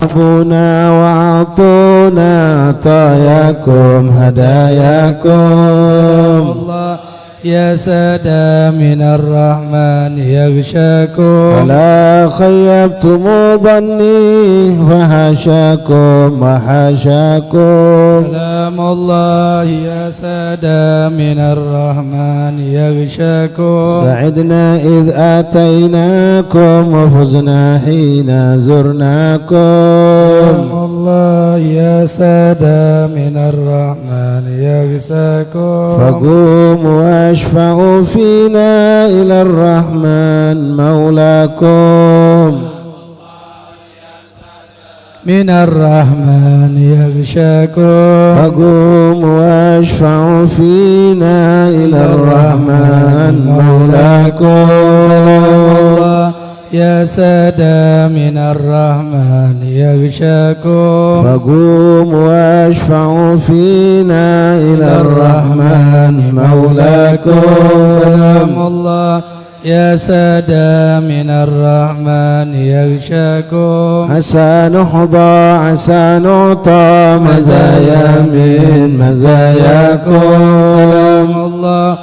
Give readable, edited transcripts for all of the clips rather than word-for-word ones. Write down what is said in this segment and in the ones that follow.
وأعطونا وأعطونا طاياكم هداياكم الله يا سادة من الرحمن يغشاكم ولا خيبتم ظني فحاشاكم وحاشاكم سلام الله يا سادة من الرحمن يغشاكم سعدنا إذ آتيناكم وفزنا حين زرناكم سلام الله يا سادة من الرحمن يغشاكم فقوموا واشفعوا فينا إلى الرحمن مولاكم من الرحمن يغشاكم فقوموا واشفعوا فينا إلى الرحمن مولاكم سلام الله يا سادة من الرحمن يغشاكم فقوموا واشفعوا فينا إلى الرحمن مولاكم سلام الله يا سادة من الرحمن يغشاكم عسى نحظى عسى نعطى مزايا من مزاياكم سلام الله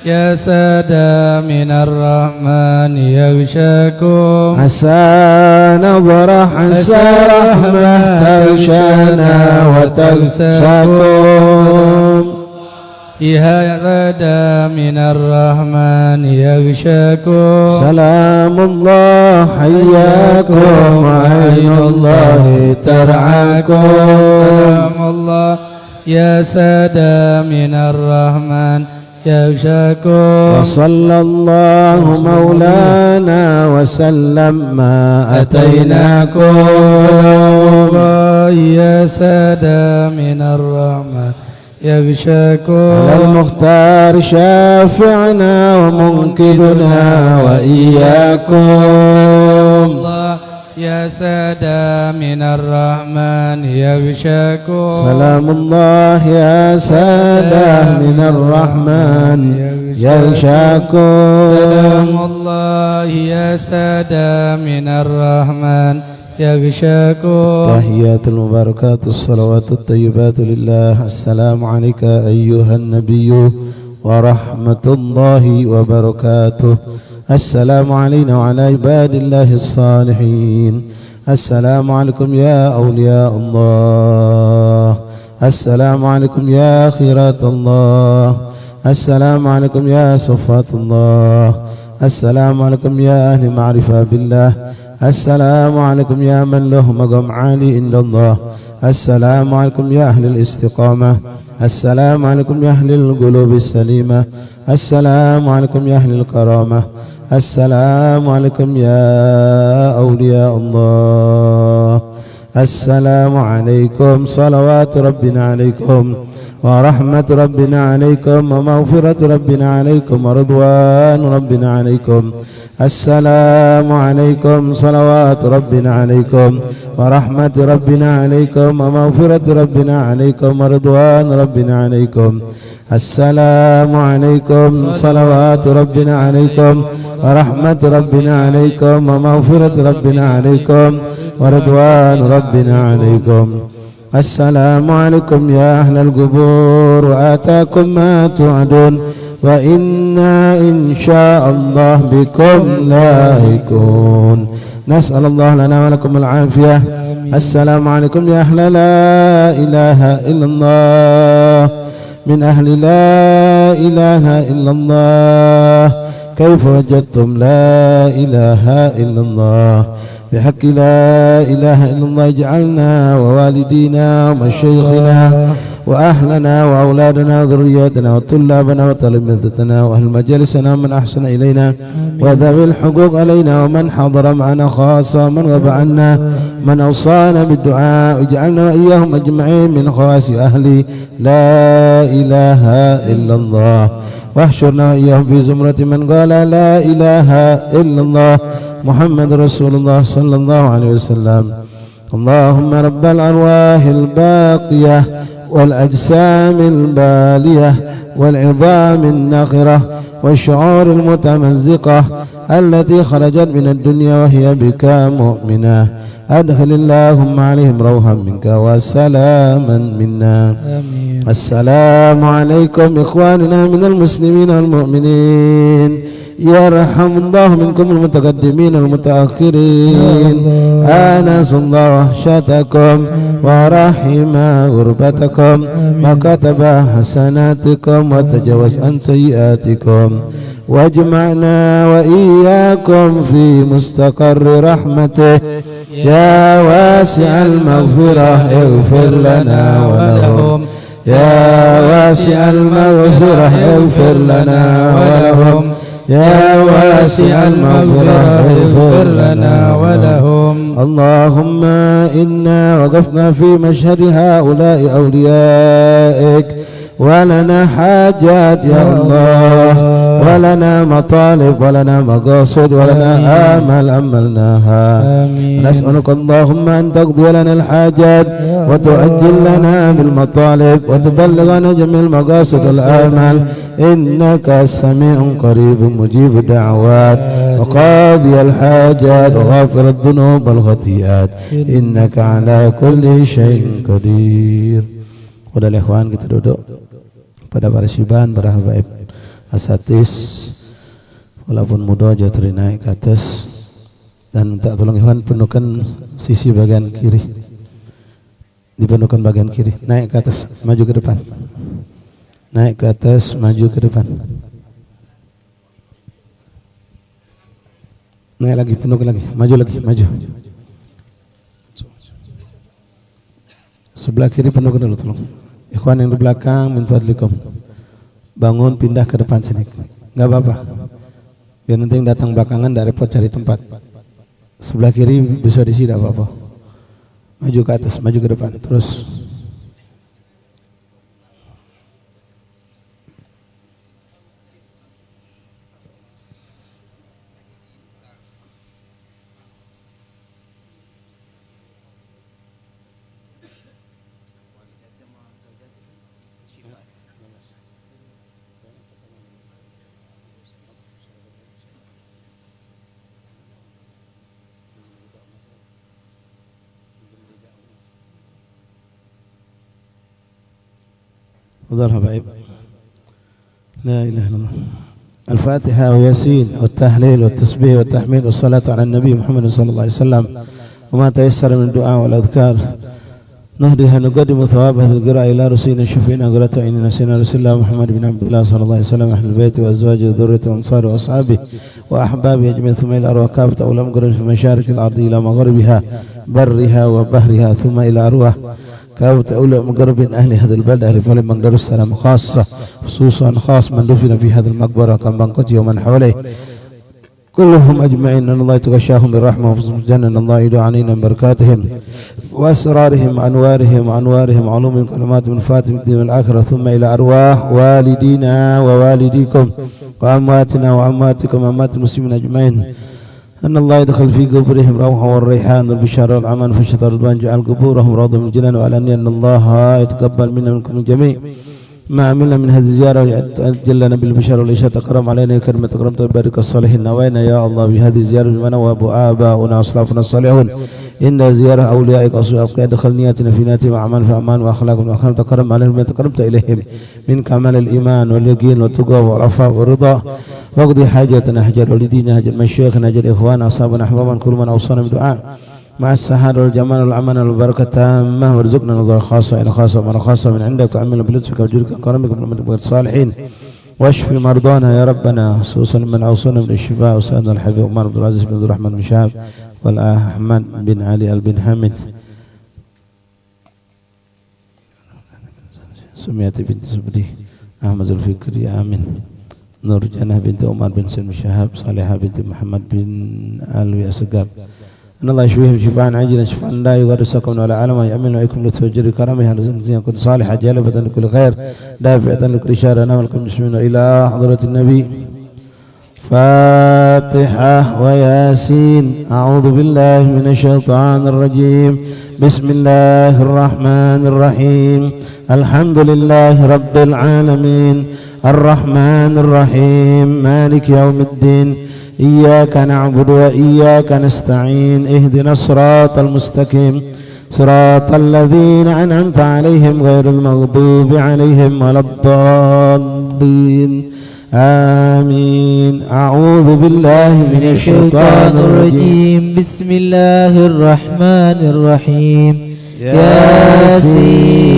يا سادة من الرحمن يغشاكم عسى نظرة عسى رحمة تغشانا وتغشاكم يا سادة من الرحمن يغشاكم سلام الله حياكم وعين الله ترعاكم سلام الله يا سادة من الرحمن يغشاكم وصلى الله مولانا وسلم ما أتيناكم سلام الله يا سادة من الرحمن يغشاكم على المختار شافعنا ومنقذنا وإياكم الله يا سادة من الرحمن يغشاكم سلام الله يا سادة من الرحمن يغشاكم سلام الله يا سادة من الرحمن يغشاكم تحيات المباركات الصلوات الطيبات لله. السلام عليك أيها النبي ورحمة الله وبركاته. السلام علينا وعلى عباد الله الصالحين. السلام عليكم يا أولياء الله. السلام عليكم يا خيرات الله. السلام عليكم يا صفات الله. السلام عليكم يا أهل معرفة بالله. السلام عليكم يا من له مقام عالي عند الله. السلام عليكم يا أهل الاستقامة. السلام عليكم يا أهل القلوب السليمة. السلام عليكم يا أهل الكرامة. السلام عليكم يا أولياء الله. السلام عليكم صلوات ربنا عليكم ورحمة ربنا عليكم ومغفرة ربنا عليكم ورضوان ربنا عليكم. السلام عليكم صلوات ربنا عليكم ورحمة ربنا عليكم ومغفرة ربنا عليكم ورضوان ربنا عليكم. السلام عليكم صلوات ربنا عليكم ورحمة ربنا عليكم ومغفرة ربنا عليكم ورضوان ربنا عليكم. السلام عليكم يا أهل القبور وآتاكم ما توعدون وإنا إن شاء الله بكم لاحقون. نسأل الله لنا ولكم العافية. السلام عليكم يا أهل لا إله إلا الله. من أهل لا إله إلا الله كيف وجدتم لا إله إلا الله؟ بحق لا إله إلا الله اجعلنا ووالدينا ومشايخنا وأهلنا وأولادنا وذرياتنا وطلابنا وتلامذتنا وأهل مجالسنا من أحسن إلينا وذوي الحقوق علينا ومن حضر معنا خاصة من وبعنا من أوصانا بالدعاء اجعلنا وإياهم أجمعين من خواص أهل لا إله إلا الله. واحشرنا وإياهم في زمرة من قال لا إله إلا الله محمد رسول الله صلى الله عليه وسلم. اللهم رب الأرواح الباقية والأجسام البالية والعظام النخرة والشعور المتمزقة التي خرجت من الدنيا وهي بك مؤمنة، أدخل اللهم عليهم روحا منك وسلاما منا. آمين. السلام عليكم إخواننا من المسلمين والمؤمنين، يرحم الله منكم المتقدمين والمتأخرين، آنس الله وحشتكم ورحم غربتكم وكتب حسناتكم وتجاوز عن سيئاتكم، واجمعنا وإياكم في مستقر رحمته يا واسع المغفرة اغفر لنا ولهم، يا واسع المغفرة اغفر لنا ولهم، يا واسع المغفرة اغفر لنا ولهم. اللهم إنا وقفنا في مشهد هؤلاء أوليائك ولنا حاجات يا الله، ولنا مطالب ولنا مقاصد ولنا آمال أملناها. نسألك اللهم أن تقضي لنا الحاجات وتؤجل لنا بالمطالب وتبلغنا جميع المقاصد والآمال، إنك سميع قريب مجيب الدعوات وقاضي الحاجات وغافر الذنوب والخطيئات، إنك على كل شيء قدير. Udah ikhwan, kita duduk pada para syiban, para habaib asatis, walaupun muda jatuh naik ke atas, dan minta tolong ikhwan penuhkan sisi bagian kiri, dipenuhkan bagian kiri, naik ke atas, maju ke depan, naik ke atas, maju ke depan, naik lagi, penuhkan lagi, maju lagi, maju. Sebelah kiri penuhkan dulu, tolong. Ikhwan yang di belakang, min fadlikum, bangun pindah ke depan sini, nggak apa-apa. Biar nanti yang datang belakangan tidak repot cari tempat. Sebelah kiri bisa di sini, tidak apa-apa. Maju ke atas, maju ke depan, terus. تفضل حبايب. لا إله إلا الله. الفاتحة وياسين والتهليل والتسبيح والتحميد والصلاة على النبي محمد صلى الله عليه وسلم، وما تيسر من الدعاء والأذكار. نهديها نقدم ثواب هذه القراءة إلى رسولنا شفينا قرة عيننا سيدنا رسول الله محمد بن عبد الله صلى الله عليه وسلم، أهل البيت وأزواجه وذريته وأنصاره وأصحابه وأحبابه أجمعين، ثم إلى أرواح كافة أولى مقرن في مشارق الأرض إلى مغربها برها وبحرها، ثم إلى أرواح كافة أولى مقربين أهل هذا البلد، أهل فلم من دار السلام خاصة، خصوصا خاص من دفن في هذا المقبرة كم بنقتي ومن حوله كلهم أجمعين، أن الله يتغشاهم بالرحمة وفضل الجنة، أن الله يدعو علينا من بركاتهم وأسرارهم وأنوارهم علومهم كلمات من فاتم الدين والآخرة، ثم إلى أرواح والدينا ووالديكم وأمواتنا وأمواتكم وأموات المسلمين أجمعين، أن الله يدخل في قبورهم روحا والريحان والبشارة والعمان فشط الرضوان، جعل قبورهم روضة من الجنان، وأعلن أن الله يتقبل منا منكم الجميع ما عملنا من هذه الزيارة، ويأجلنا بالبشارة والإشارة، تكرم علينا كلمة تكرمت ببارك الصالحين، نوينا يا الله بهذه الزيارة من وآباؤنا وأسلافنا الصالحون، إن زيارة أوليائك وأصحابك يدخل نياتنا في نياتهم وأعمال في أعمال وأخلاق وأخلاق، تكرم عليهم ما تكرمت إليهم من كمال الإيمان واليقين والتقوى والعفاف والرضا، واقضي حاجتنا حاجة والدينا حاجة مشايخنا حاجة إخواننا أصحابنا أحبابنا كل من أوصانا بدعاء مع السعادة والجمال والأمان والبركة التامة، وارزقنا نظرة خاصة إلى خاصة ومرة خاصة من عندك، تعمل بلطفك وجودك وكرمك من الصالحين، واشف مرضانا يا ربنا، خصوصا من أوصانا من الشفاء، وسيدنا الحبيب عمر بن العزيز بن عبد الرحمن بن شهاب والأحمد بن علي بن حامد، سمية بنت زبدي، أحمد الفكري، آمين، نور جنة بنت عمر بن سلم شهاب، صالحة بنت محمد بن علوي أسقاب، أن الله يشفيهم شفاء عاجلا شفاء لا يغادر سقما ولا علما، يأمن عليكم لتفجر كرامه رزقا كنت صالحة جالبة لكل خير دافعة لكل شر، أنا ولكم مسلمين إلى حضرة النبي فاتحة وياسين. أعوذ بالله من الشيطان الرجيم. بسم الله الرحمن الرحيم. الحمد لله رب العالمين الرحمن الرحيم مالك يوم الدين. إياك نعبد وإياك نستعين. اهدنا الصراط المستقيم صراط الذين أنعمت عليهم غير المغضوب عليهم ولا الضالين. آمين. أعوذ بالله من الشيطان الرجيم. بسم الله الرحمن الرحيم. ياسين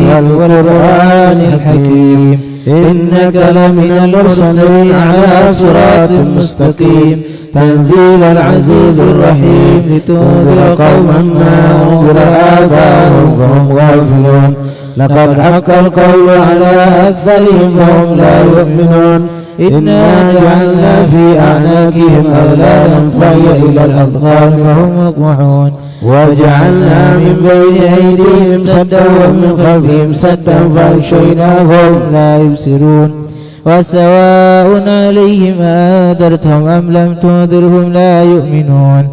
والقرآن الحكيم إنك لمن المرسلين على صراط مستقيم. تنزيل العزيز الرحيم لتنذر قوما ما أنذر آباؤهم فهم غافلون. لقد حق القول على أكثرهم فهم لا يؤمنون. إنا جعلنا في أعناقهم أغلالا فهي إلى الأذقان فهم مقمحون. وجعلنا من بين أيديهم سدا ومن خلفهم سدا فأغشيناهم لا يبصرون. وسواء عليهم أنذرتهم أم لم تنذرهم لا يؤمنون.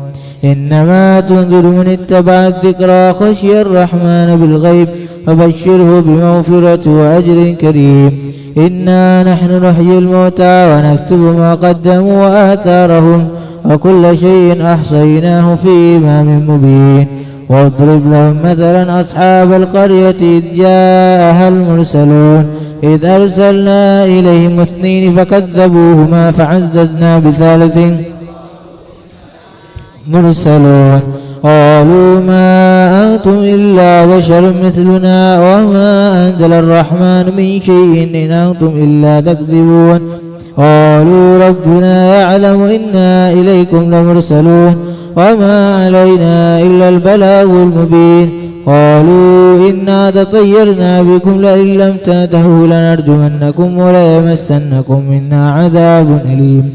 إنما تنذر من اتبع الذكرى خشي الرحمن بالغيب فبشره بمغفرة وأجر كريم. إنا نحن نحيي الموتى ونكتب ما قدموا وآثارهم وكل شيء أحصيناه في إمام مبين. واضرب لهم مثلا أصحاب القرية إذ جاءها المرسلون إذ أرسلنا إليهم 2 فكذبوهما فعززنا بثالث مرسلون. قالوا ما أنتم إلا بشر مثلنا وما أنزل الرحمن من شيء إن أنتم إلا تكذبون. قالوا ربنا يعلم إنا إليكم لمرسلون وما علينا إلا البلاغ المبين. قالوا إنا تطيرنا بكم لئن لم تنتهوا لنرجمنكم وليمسنكم منا عذاب أليم.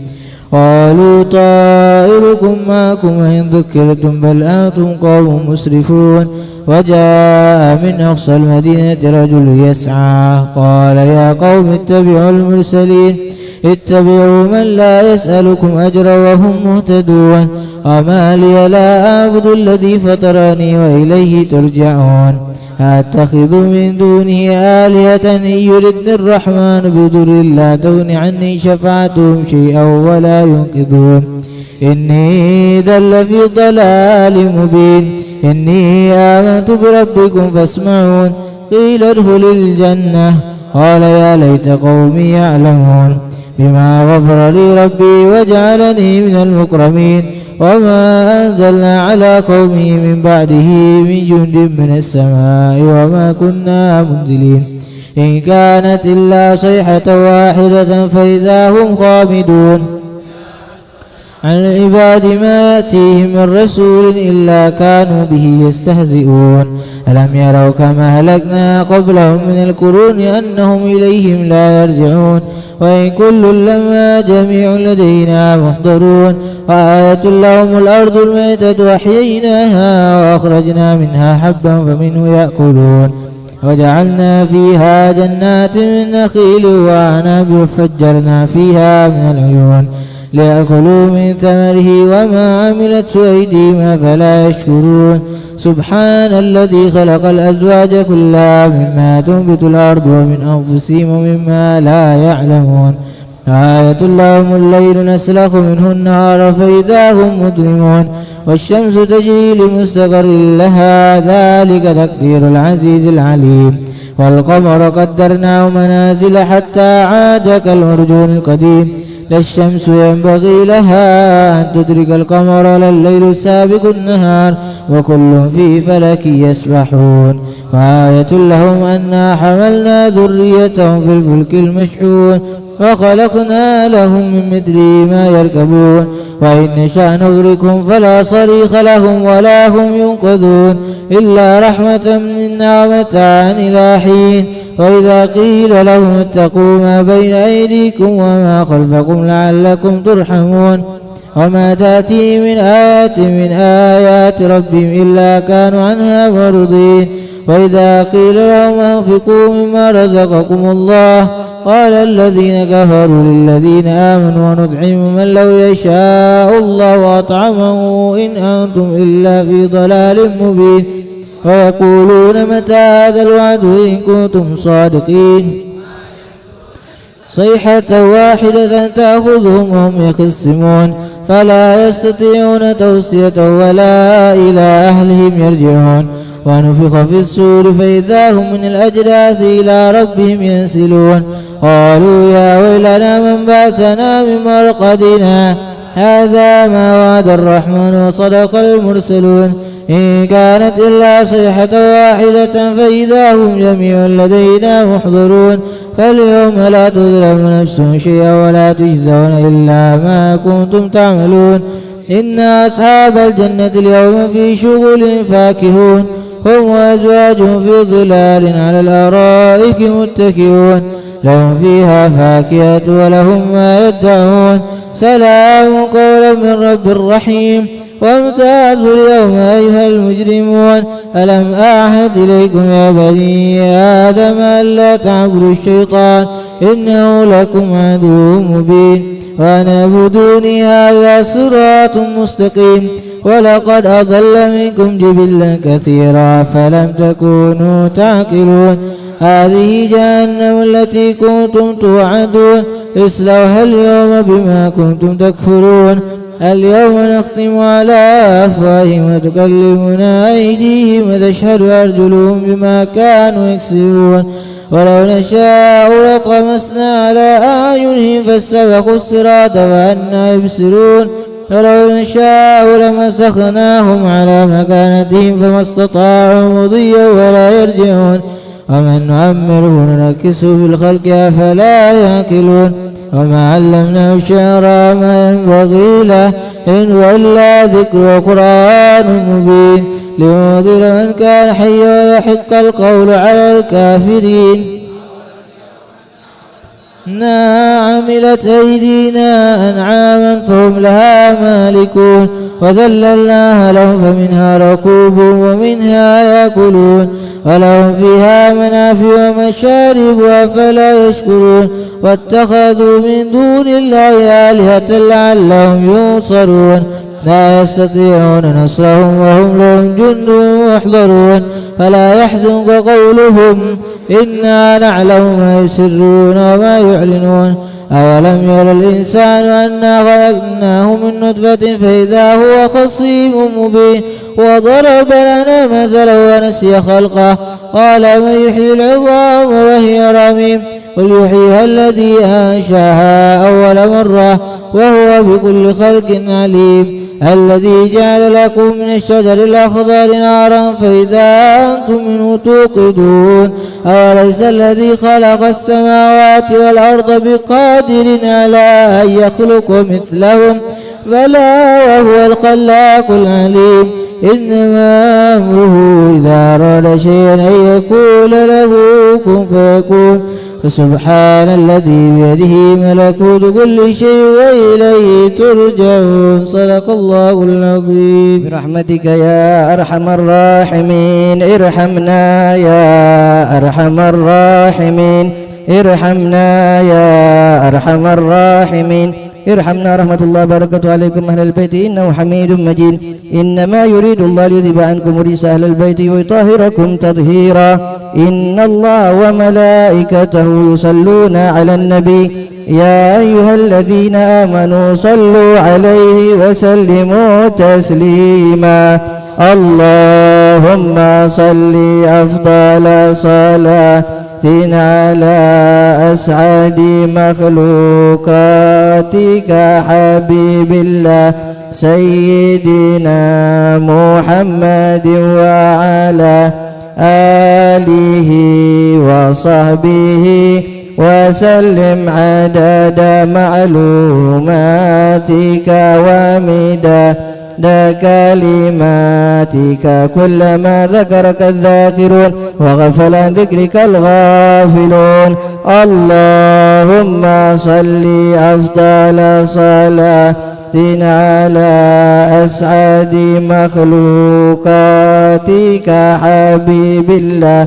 قالوا طائركم معكم وإن ذكرتم بل أنتم قوم مسرفون. وجاء من أقصى المدينة رجل يسعى قال يا قوم اتبعوا المرسلين اتبعوا من لا يسألكم أجرا وهم مهتدون. وما لي لا أعبد الذي فطرني وإليه ترجعون. أتخذ من دونه آلهة إن يردني الرحمن بضر لا تغن عني شفاعتهم شيئا ولا ينقذون. إني إذا لفي ضلال مبين. إني آمنت بربكم فاسمعون. قيل ادخل الجنة قال يا ليت قومي يعلمون بما غفر لي ربي وجعلني من المكرمين. وما أنزلنا على قومه من بعده من جند من السماء وما كنا منزلين. إن كانت إلا صيحة واحدة فإذا هم خامدون. عن العباد ما يأتيهم من رسول إلا كانوا به يستهزئون. ألم يروا كما أهلكنا قبلهم من القرون أنهم إليهم لا يرجعون. وإن كل لما جميع لدينا محضرون. وآية لهم الأرض الميتة أحييناها وأخرجنا منها حبا فمنه يأكلون. وجعلنا فيها جنات من نخيل وأعناب وفجرنا فيها من العيون ليأكلوا من ثمره وما عملته أيديهم فلا يشكرون. سبحان الذي خلق الأزواج كلها مما تنبت الأرض ومن أنفسهم ومما لا يعلمون. آية لهم الليل نسلخ منه النهار فإذا هم مظلمون. والشمس تجري لمستقر لها ذلك تقدير العزيز العليم. والقمر قدرناه منازل حتى عاد كالعرجون القديم. لا الشمس ينبغي لها أن تدرك القمر ولا الليل سابق النهار وكل في فلك يسبحون. وآية لهم أنا حملنا ذريتهم في الفلك المشحون وخلقنا لهم من مثله ما يركبون. وإن نشأ نغرقهم فلا صريخ لهم ولا هم ينقذون إلا رحمة منا ومتاعا إلى حين. وإذا قيل لهم اتقوا ما بين أيديكم وما خلفكم لعلكم ترحمون. وما تأتي من آيات من آيات ربهم إلا كانوا عنها معرضين. وإذا قيل لهم أنفقوا مما رزقكم الله قال الذين كفروا للذين آمنوا ونطعم من لو يشاء الله أطعمه إن أنتم إلا في ضلال مبين ويقولون متى هذا الوعد إن كنتم صادقين صيحة واحدة تأخذهم وهم يخصمون فلا يستطيعون توصية ولا إلى أهلهم يرجعون ونفخ في السور فإذا هم من الأجداث إلى ربهم ينسلون قالوا يا ويلنا من بعثنا من مرقدنا هذا ما وعد الرحمن وصدق المرسلون إن كانت إلا صيحة واحدة فإذا هم جميع لدينا محضرون فاليوم لا تظلم نفس شيئا ولا تجزون إلا ما كنتم تعملون إن أصحاب الجنة اليوم في شغل فاكهون هم وأزواجهم في ظلال على الأرائك متكئون لهم فيها فاكهة ولهم ما يدعون سلام قولا من رب رحيم وامتازوا اليوم أيها المجرمون ألم أعهد إليكم يا بني آدم ألا تعبدوا الشيطان إنه لكم عدو مبين وأن اعبدوني هذا صراط مستقيم ولقد أضل منكم جبلا كثيرا فلم تكونوا تعقلون هذه جهنم التي كنتم توعدون اصلوها اليوم بما كنتم تكفرون اليوم نختم على أفواههم وتكلمنا أيديهم وتشهد أرجلهم بما كانوا يكسبون ولو نشاء لطمسنا على أعينهم فاستبقوا الصراط فأنى يبصرون ولو نشاء لمسخناهم على مكانتهم فما استطاعوا مضيا ولا يرجعون ومن نعمره ننكسه في الخلق أفلا يعقلون وما علمناه الشعر ما ينبغي له إن هو إلا ذكر وقرآن مبين لينذر من كان حيا ويحق القول على الكافرين إنا عملت أيدينا أنعاما فهم لها مالكون وذللناها لهم فمنها ركوبهم ومنها يأكلون ولهم فيها منافع ومشارب أفلا يشكرون واتخذوا من دون الله آلهة لعلهم ينصرون لا يستطيعون نصرهم وهم لهم جند محضرون فلا يحزنك قولهم إنا نعلم ما يسرون وما يعلنون أولم ير الإنسان أنا خلقناه من نطفة فإذا هو خصيم مبين وضرب لنا مثلا ونسي خلقه قال من يحيي العظام وهي رميم قل يحييها الذي أنشاها أول مرة وهو بكل خلق عليم الذي جعل لكم من الشجر الأخضر نارا فإذا أنتم منه توقدون أوليس الذي خلق السماوات والأرض بقادر على أن يخلق مثلهم بلى وهو الخلاق العليم إنما أمره إذا أراد شيئا أن يقول له كن فيكون فسبحان الذي بيده ملكوت كل شيء وإليه ترجعون صدق الله العظيم برحمتك يا أرحم الراحمين ارحمنا يا أرحم الراحمين ارحمنا يا أرحم الراحمين ارحمنا رحمة الله وبركاته عليكم أهل البيت إنه حميد مجيد إنما يريد الله ليذهب عنكم رجس أهل البيت ويطهركم تطهيرا إن الله وملائكته يصلون على النبي يا أيها الذين آمنوا صلوا عليه وسلموا تسليما اللهم صل أفضل صلاة على أسعد مخلوقاتك حبيب الله سيدنا محمد وعلى آله وصحبه وسلم عدد معلوماتك ومداد كلماتك كلما ذكرك الذاكرون وغفل عن ذكرك الغافلون اللهم صل أفضل صلاة على أسعد مخلوقاتك حبيب الله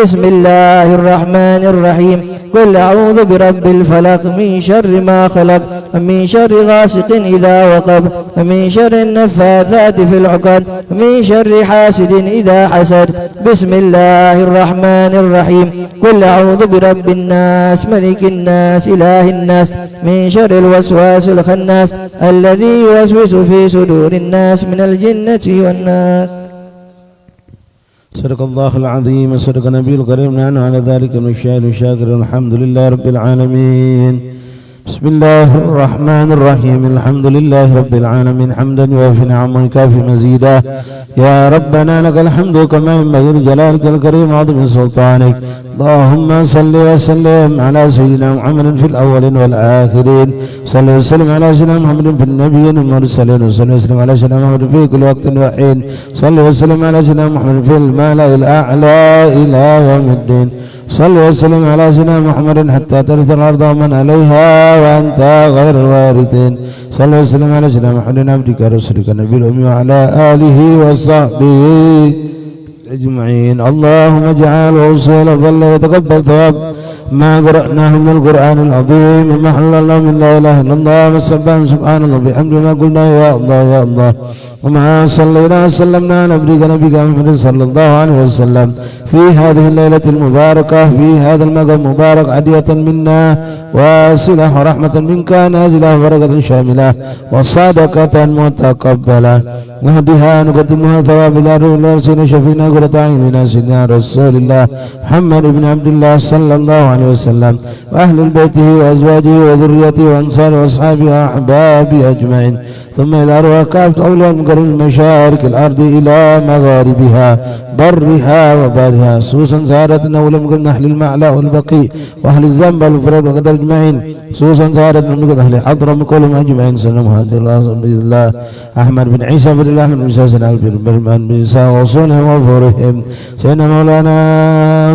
بسم الله الرحمن الرحيم قل أعوذ برب الفلق من شر ما خلق ومن شر غاسق إذا وقب ومن شر النفاثات في العقد ومن شر حاسد إذا حسد بسم الله الرحمن الرحيم قل أعوذ برب الناس ملك الناس إله الناس من شر الوسواس الخناس الذي يوسوس في صدور الناس من الجنة والناس. صدق الله العظيم وصدق نبي الكريم نحن على ذلك من الشاهد والشاكر والحمد لله رب العالمين. بسم الله الرحمن الرحيم الحمد لله رب العالمين حمدا يوافي نعمه كافي مزيدا. يا ربنا لك الحمد كما ينبغي لجلالك الكريم وعظيم سلطانك. اللهم صل وسلم على سيدنا محمد في الأولين والآخرين. صل وسلم على سيدنا محمد في النبيين والمرسلين. وصل وسلم على سيدنا محمد في كل وقت وحين. صل وسلم على سيدنا محمد في الملأ الأعلى إلى يوم الدين. صل وسلم على سيدنا محمد حتى ترث الأرض ومن عليها وأنت غير الوارثين. صل وسلم على سيدنا محمد عبدك رسولك النبي الأمي وعلى آله وصحبه أجمعين. اللهم اجعل وصول ظل وتقبل ثواب ما قرأناه من القرآن العظيم وما حل الله من لا إله إلا الله والسبحان سبحان الله بحمد ما قلنا يا الله يا الله. وما صلينا وسلمنا على نبيك محمد صلى الله عليه وسلم في هذه الليلة المباركة في هذا المقام المبارك عدية منا واسلة ورحمة منك نازلة وبركة شاملة وصدقة متقبلة نهديها نقدمها ثواب الله لرسولنا شفينا قرة أعيننا سيدنا رسول الله محمد بن عبد الله صلى الله عليه وسلم وأهل بيته وأزواجه وذريته وأنصاره وأصحابه وأحبابه أجمعين. ثم إلى أرواح كافة أولياء من قرب مشارق الأرض إلى مغاربها برها وبارها خصوصا سعادتنا ولم قلنا أهل المعلى والبقي وأهل الذنب والفرد وقدر أجمعين خصوصا سعادتنا من أهل حضرة من كلهم أجمعين. سلام بإذن الله أحمد بن عيسى بن الله بن موسى سنة البرمان بن عيسى وصونهم وفورهم سيدنا مولانا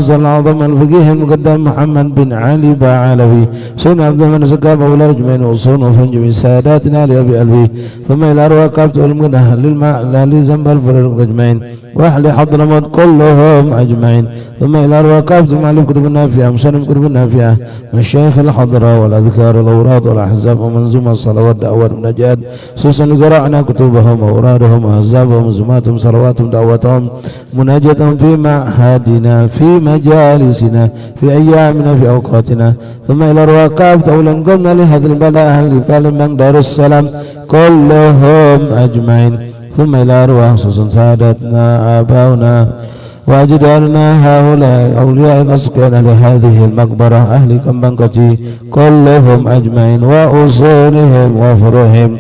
صلى العظم الفقيه المقدم محمد بن علي باعلوي سيدنا عبد المن سكاب أولاد أجمعين وصون وفن جميع ساداتنا لأبي ألبي. ثم إلى أرواح كافة من أهل المعلى لذنب الفرد أجمعين وأهل حضرموت كلهم أجمعين. ثم إلى أرواح كافة معلم كتب النافعة مسلم كتب النافعة مشايخ الحضرة والأذكار والأوراد والأحزاب ومنظومة الصلوات دعوات النجاة خصوصا قرأنا كتبهم وأورادهم وأحزابهم ومنظوماتهم صلواتهم دعواتهم مناجاتهم في معهدنا في مجالسنا في أيامنا في أوقاتنا. ثم إلى أرواح كافة أولا قمنا لهذا البلاء أهل من دار السلام كلهم أجمعين. ثم إلى أرواح خصوصا سادتنا آباؤنا وأجدادنا هؤلاء أولياء أسقينا لهذه المقبرة أهل كمبنكتي كلهم أجمعين وأصولهم وفروعهم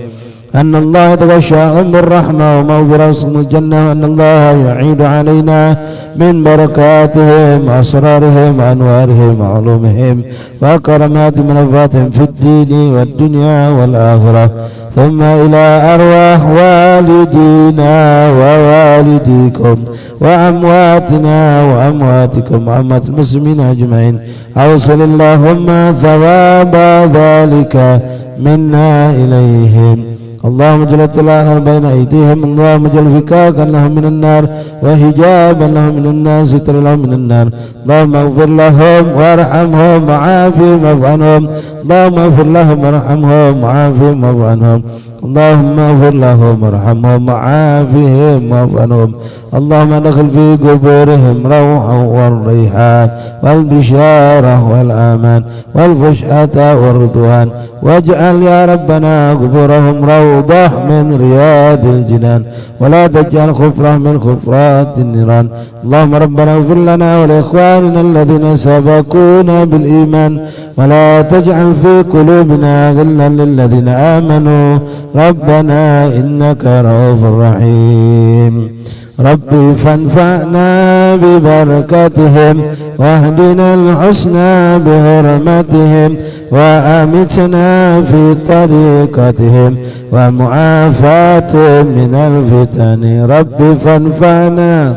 أن الله يتغشاهم بالرحمة ومغفرة الجنة وأن الله يعيد علينا من بركاتهم وأسرارهم وأنوارهم وعلومهم وكرمات منفاتهم في الدين والدنيا والآخرة. ثم إلى أرواح والدينا ووالديكم وأمواتنا وأمواتكم وأموات المسلمين أجمعين. أوصل اللهم ثواب ذلك منا إليهم. اللهم اجعل اطلاعنا بين أيديهم. اللهم اجعل فكاكا لهم من النار وحجابا لهم من النار ستر لهم من النار. اللهم اغفر لهم وارحمهم وعافهم واعف عنهم. اللهم اغفر لهم وارحمهم وعافهم واعف عنهم. اللهم اغفر لهم وارحمهم وعافهم واعف عنهم. اللهم ادخل في قبورهم روحا والريحان والبشارة والآمان والفشحة والرضوان واجعل يا ربنا قبورهم روضة من رياض الجنان ولا تجعل خفرة من خفرات النيران. اللهم ربنا اغفر لنا ولإخواننا الذين سبقونا بالإيمان ولا تجعل في قلوبنا غلا للذين آمنوا ربنا إنك رؤوف رحيم. ربي فانفعنا ببركاتهم واهدنا الحسنى بحرمتهم وأمتنا في طريقتهم ومعافاة من الفتن. ربي فانفعنا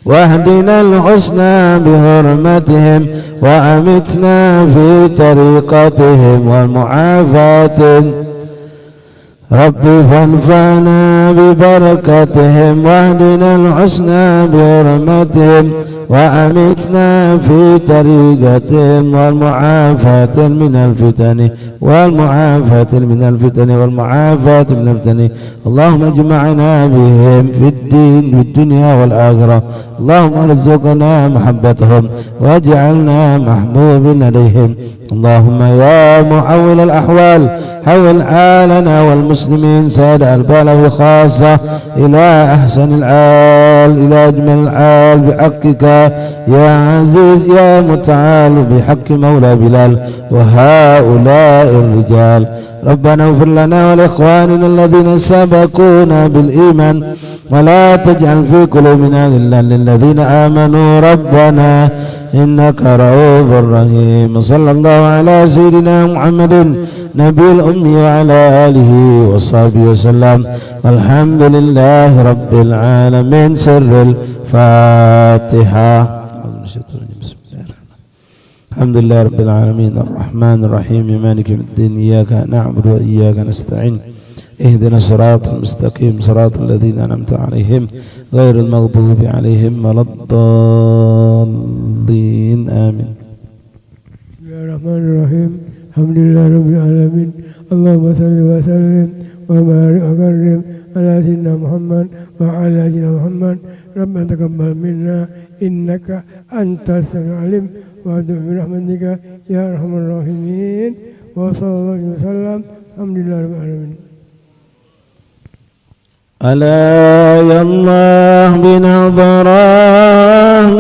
واهدنا الحسنى بحرمتهم وأمتنا في طريقتهم والمعافاة ربي فانفعنا ببركتهم واهدنا الحسنى بحرمتهم وأمتنا في طريقتهم والمعافاة من الفتن والمعافاة من الفتن اللهم اجمعنا بهم في الدين في الدنيا والآخرة اللهم ارزقنا محبتهم واجعلنا محبوبين إليهم اللهم يا محول الأحوال حول حالنا والمسلمين سائر البال خاصة إلى أحسن الحال إلى أجمل الحال بحقك يا عزيز يا متعال بحق مولى بلال وهؤلاء الرجال ربنا اغفر لنا ولإخواننا الذين سبقونا بالإيمان ولا تجعل في قلوبنا غلا للذين آمنوا ربنا إنك رؤوف رحيم صلى الله على سيدنا محمد نبي الأمي وعلى آله وصحبه وسلم والحمد لله رب العالمين سر الفاتحة الحمد لله رب العالمين الرحمن الرحيم مالك يوم الدين إياك نعبد وإياك نستعين اهدنا الصراط المستقيم صراط الذين أنعمت عليهم غير المغضوب عليهم ولا الضالين آمين. بسم الله الرحمن الرحيم الحمد لله رب العالمين اللهم صل وسلم وبارك وكرم على سيدنا محمد وعلى سيدنا محمد ربنا تقبل منا إنك أنت السميع العليم وأتوب برحمتك يا أرحم الراحمين وصلى الله عليه وسلم الحمد لله رب العالمين. ألا يا الله بنظرة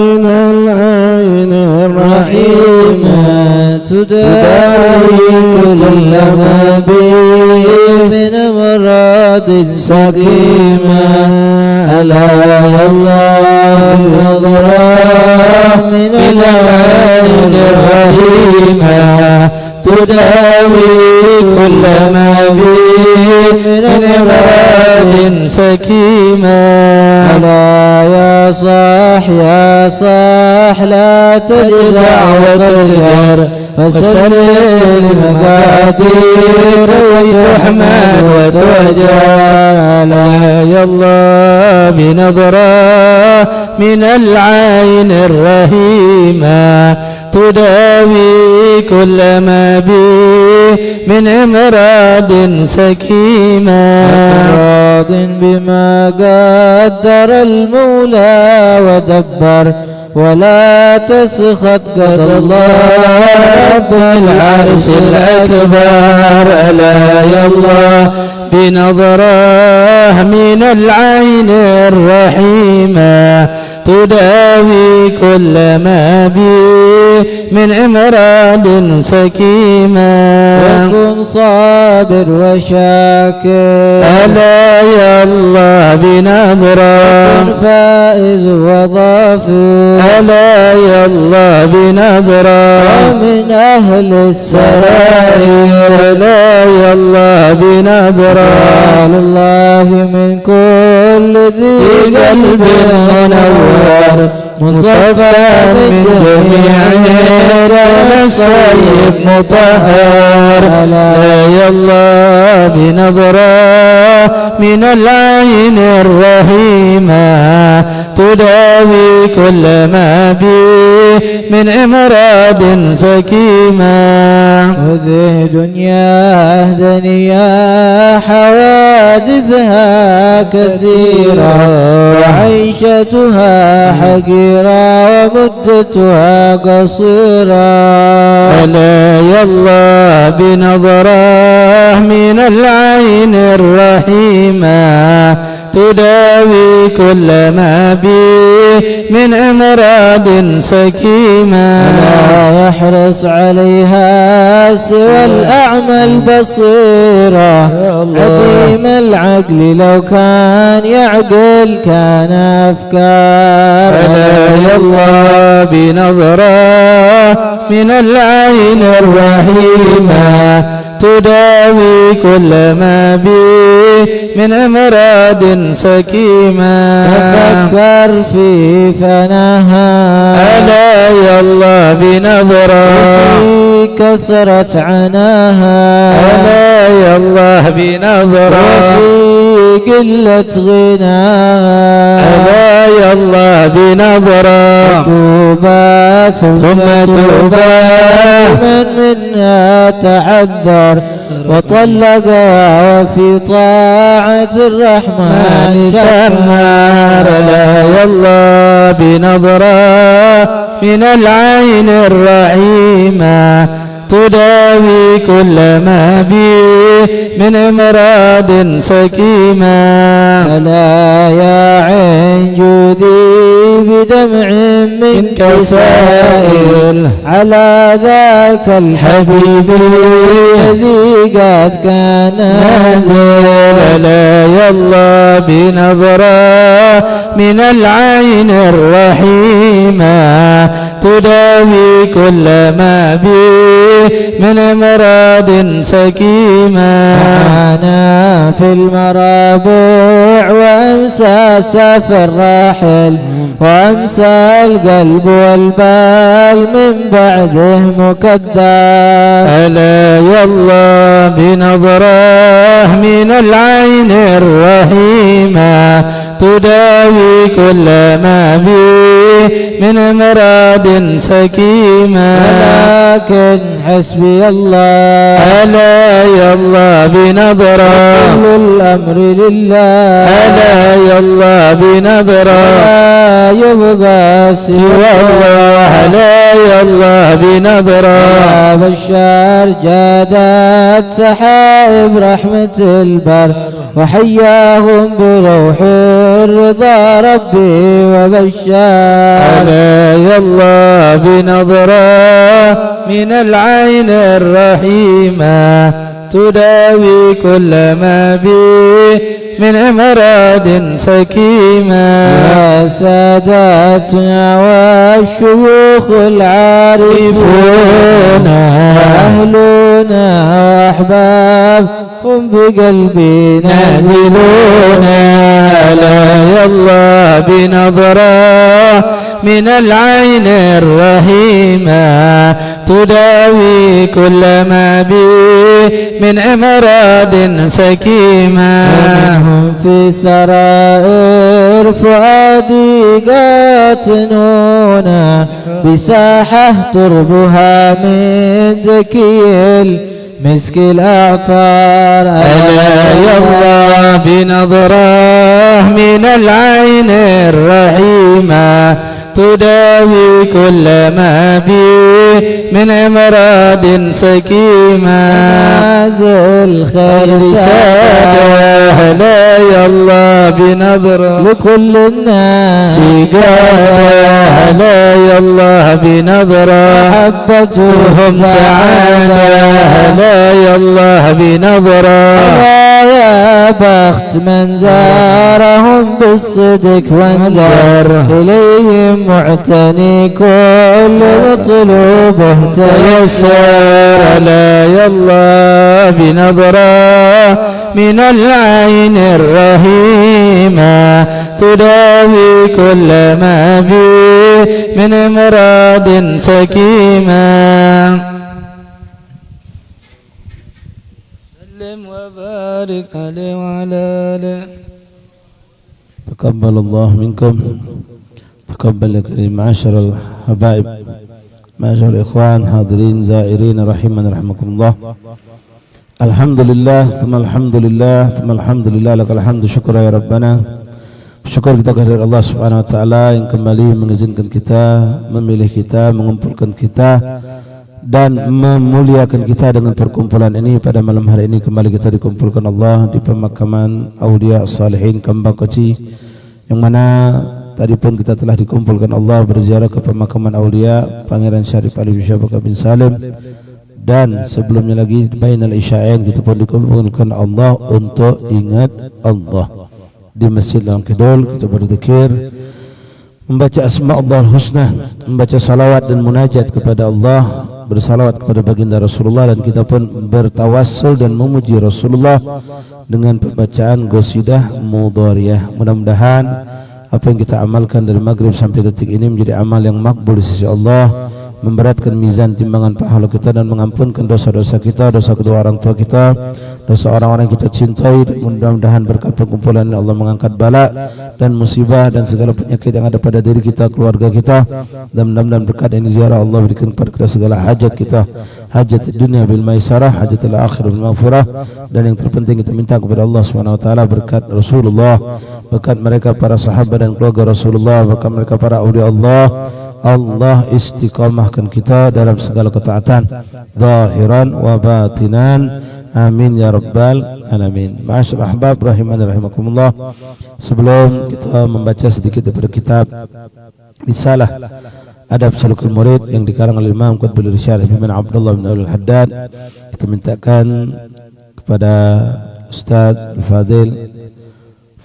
من العين الرحيمة تداوي كل ما بي من أمراض سقيمة ألا يا الله بنظرة من العين الرحيمة تداوي كل ما بي من أمراض سكيمة ألا يا صاح لا تجزع وتغير فسلم المقادير وتحمد وتهجر ألا يا الله بنظرة من العين الرحيمة تداوي كل ما بي من أمراض سكيمة راض بما قدر المولى ودبر ولا تسخط قد الله رب العرش الأكبر ألا يا الله بنظرة من العين الرحيمة تداوي كل ما بي من أمراض سكيمة وكن صابر وشاكر ألا يا الله بنظرة وكن فائز وظافر ألا يا الله بنظرة ومن أهل السرائر ألا يا الله بنظرة الله من كل ذي قلب منور مصفى من جميع صيب مطهر لا يا الله بنظرة من العين الرحيمة تداوي كل ما بي من أمراض سكيمة هذه دنيا دنيا حوادثها كثيرة وعيشتها حقيرة ومدتها قصيرة فلا يا الله بنظرة من العين الرحيمة تداوي كل ما بي من أمراض سكيمة لا يحرص عليها سوى الأعمى البصيرة عديم العقل لو كان يعقل كان أفكار ألا يا الله بنظرة من العين الرحيمة تداوي كل ما بي من أمراض سكيمة تفكر في فناها ألا يا الله بنظرة كثرت عناها ألا يا الله بنظرة وفي قلة غناها ألا يا الله بنظرة توبى ثم توبى من منها تعذر وطلقها وفي طاعة الرحمن شمار لا يا الله بنظرة من العين الرحيمة تداوي كل ما بي من امراض سكيمة ألا يا عين جودي بدمع منك سائل على ذاك الحبيب الذي قد كان نازل لا يا الله بنظرة من العين الرحيمة تداوي كل ما بي من امراض سكيمة أنا في المرابع وأمسى سفر راحل وأمسى القلب والبال من بعده مكدر ألا يا الله بنظرة من العين الرحيمة تداوي كل ما بي من امراض سكيمة ولكن حسبي الله ألا يا الله بنظرة كل الأمر لله ألا يا الله بنظرة لا يبقى سوى الله لا يا الله بنظرة يا بشار جادت سحائب رحمة البر وحياهم بروح الرضا ربي وبشار ألا يا الله بنظرة من العين الرحيمة تداوي كل ما بي من امراض سكيمة يا ساداتنا والشيوخ العارفون أهلنا وأحباب هم بقلبي نازلون لا يا الله بنظرة من العين الرحيمة تداوي كل ما بي من امراض سكيمة هم في سرائر فؤادي قاتنون بساحة تربها من ذكي مسك الأعطار ألا يا الله بنظرة من العين الرحيمة تداوي كل ما بي من امراض سكيمة نازل خير سادة لا يا الله بنظرة لكل الناس سجادة لا يا الله بنظرة محبتهم سعادة لا يا الله بنظرة يا بخت من زارهم بالصدق وانذر إليهم معتني كل طلوبه تيسر لا يا الله بنظرة من العين الرحيمة تداوي كل ما بي من امراض سكيمة سلم وبارك عليه وعلى آله تقبل الله منكم تقبل الكريم. معاشر الحبائب معاشر الإخوان حاضرين زائرين رحمنا رحمكم الله. الحمد لله ثم الحمد لله ثم الحمد لله لك الحمد شكر ya Rabbana. Syukur kita kehadirat Allah Subhanahu wa taala yang kembali mengizinkan kita, memilih kita, mengumpulkan kita dan memuliakan kita dengan perkumpulan ini pada malam hari ini. Kembali kita dikumpulkan Allah di pemakaman Aulia Salihin Kambangkoci, yang mana tadi pun kita telah dikumpulkan Allah berziarah ke pemakaman Aulia Pangeran Syarif Ali bin Syabaka bin Salim, dan sebelumnya lagi bainal isya'ain kita pun dikumpulkan Allah untuk ingat Allah di Masjid Dalam Kidul. Kita berzikir, membaca asma Allah husna, membaca salawat dan munajat kepada Allah, bersalawat kepada baginda Rasulullah, dan kita pun bertawassul dan memuji Rasulullah dengan pembacaan qasidah mudhariyah. Mudah-mudahan apa yang kita amalkan dari maghrib sampai detik ini menjadi amal yang makbul di sisi Allah, memberatkan mizan timbangan pahala kita dan mengampunkan dosa-dosa kita, dosa kedua orang tua kita, dosa orang-orang yang kita cintai. Mudah-mudahan berkat perkumpulan ini Allah mengangkat bala dan musibah dan segala penyakit yang ada pada diri kita, keluarga kita, dan mudah-mudahan berkat ini ziarah Allah berikan kepada kita segala hajat kita, hajat dunia bil maisarah, hajat al-akhirah bil maghfirah, dan yang terpenting kita minta kepada Allah Subhanahu wa taala berkat Rasulullah, berkat mereka para sahabat dan keluarga Rasulullah, berkat mereka para aulia Allah. Allah istiqamahkan kita dalam segala ketaatan zahiran wa batinan, amin ya rabbal alamin. Ma'asyiral ahbab rahimani rahimakumullah, sebelum kita membaca sedikit daripada kitab Risalah Adab Sulukul Murid yang dikarang oleh Imam Qutbul Irsyad bin Abdullah bin Abdul Haddad, kita mintakan kepada Ustaz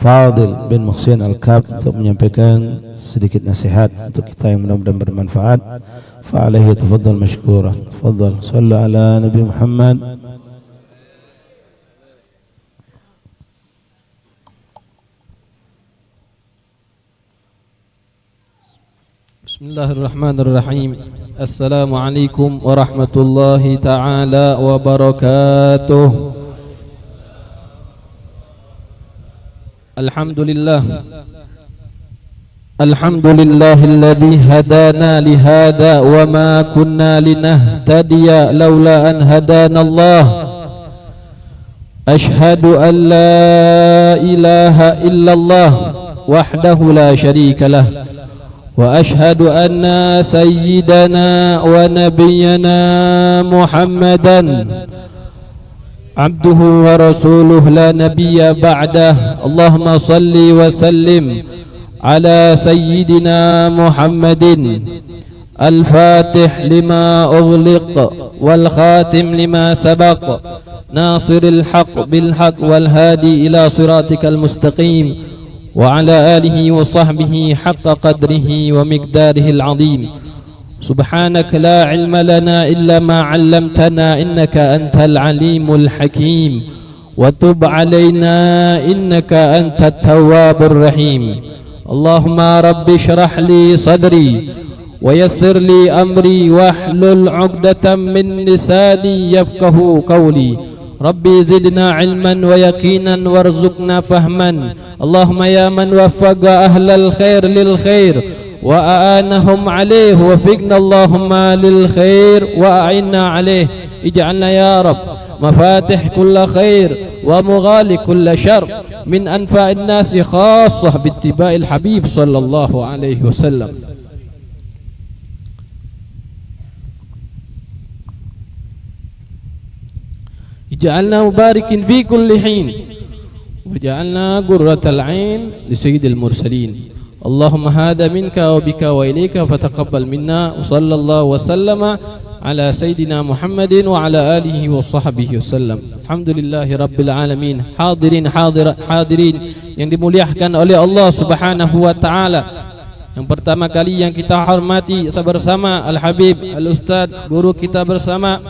Fadil bin Muhsin Al-Kab untuk menyampaikan sedikit nasihat untuk kita yang mudah-mudahan bermanfaat. Fa'alaihi tafaddal mashkura. Tafadhal. Sallu ala Nabi Muhammad. Bismillahirrahmanirrahim. Assalamualaikum warahmatullahi taala wabarakatuh. Alhamdulillah, alhamdulillahilladzi hadana lihada wa ma kunna linahtadiya laula an hadana Allah. Ashhadu an la ilaha illallah wahdahu la syarika lah, wa ashhadu anna sayyidana wa nabiyyana Muhammadan abduhu wa rasuluh la nabiyya ba'dah. Allahumma salli wa sallim ala sayyidina Muhammadin al-fatih lima ughliq wal khatim lima sabaq nasiril haqq bil haqq wal hadi ila siratikal mustaqim wa ala alihi wa sahbihi haqqa qadrihi wa miqdarihi al-azim. سبحانك لا علم لنا إلا ما علمتنا إنك أنت العليم الحكيم وتب علينا إنك أنت التواب الرحيم. اللهم رب اشرح لي صدري ويسر لي أمري واحلل عقدة من لساني يفقه قولي. ربي زدنا علما ويقينا وارزقنا فهما. اللهم يا من وفق أهل الخير للخير وأعانهم عليه وفقنا اللهم للخير وأعنا عليه. اجعلنا يا رب مفاتح كل خير ومغالق كل شر من أنفع الناس خاصة باتباع الحبيب صلى الله عليه وسلم. اجعلنا مبارك في كل حين وجعلنا قرة العين لسيد المرسلين. اللهم هذا منك وبك وإليك فتقبل منا. وصلى الله وسلم على سيدنا محمد وعلى آله وصحبه وسلم. Alhamdulillahi Rabbil Alamin. Hadirin yang dimuliakan oleh Allah Subhanahu wa Ta'ala, yang pertama kali yang kita hormati bersama Al-Habib Al-Ustaz guru kita bersama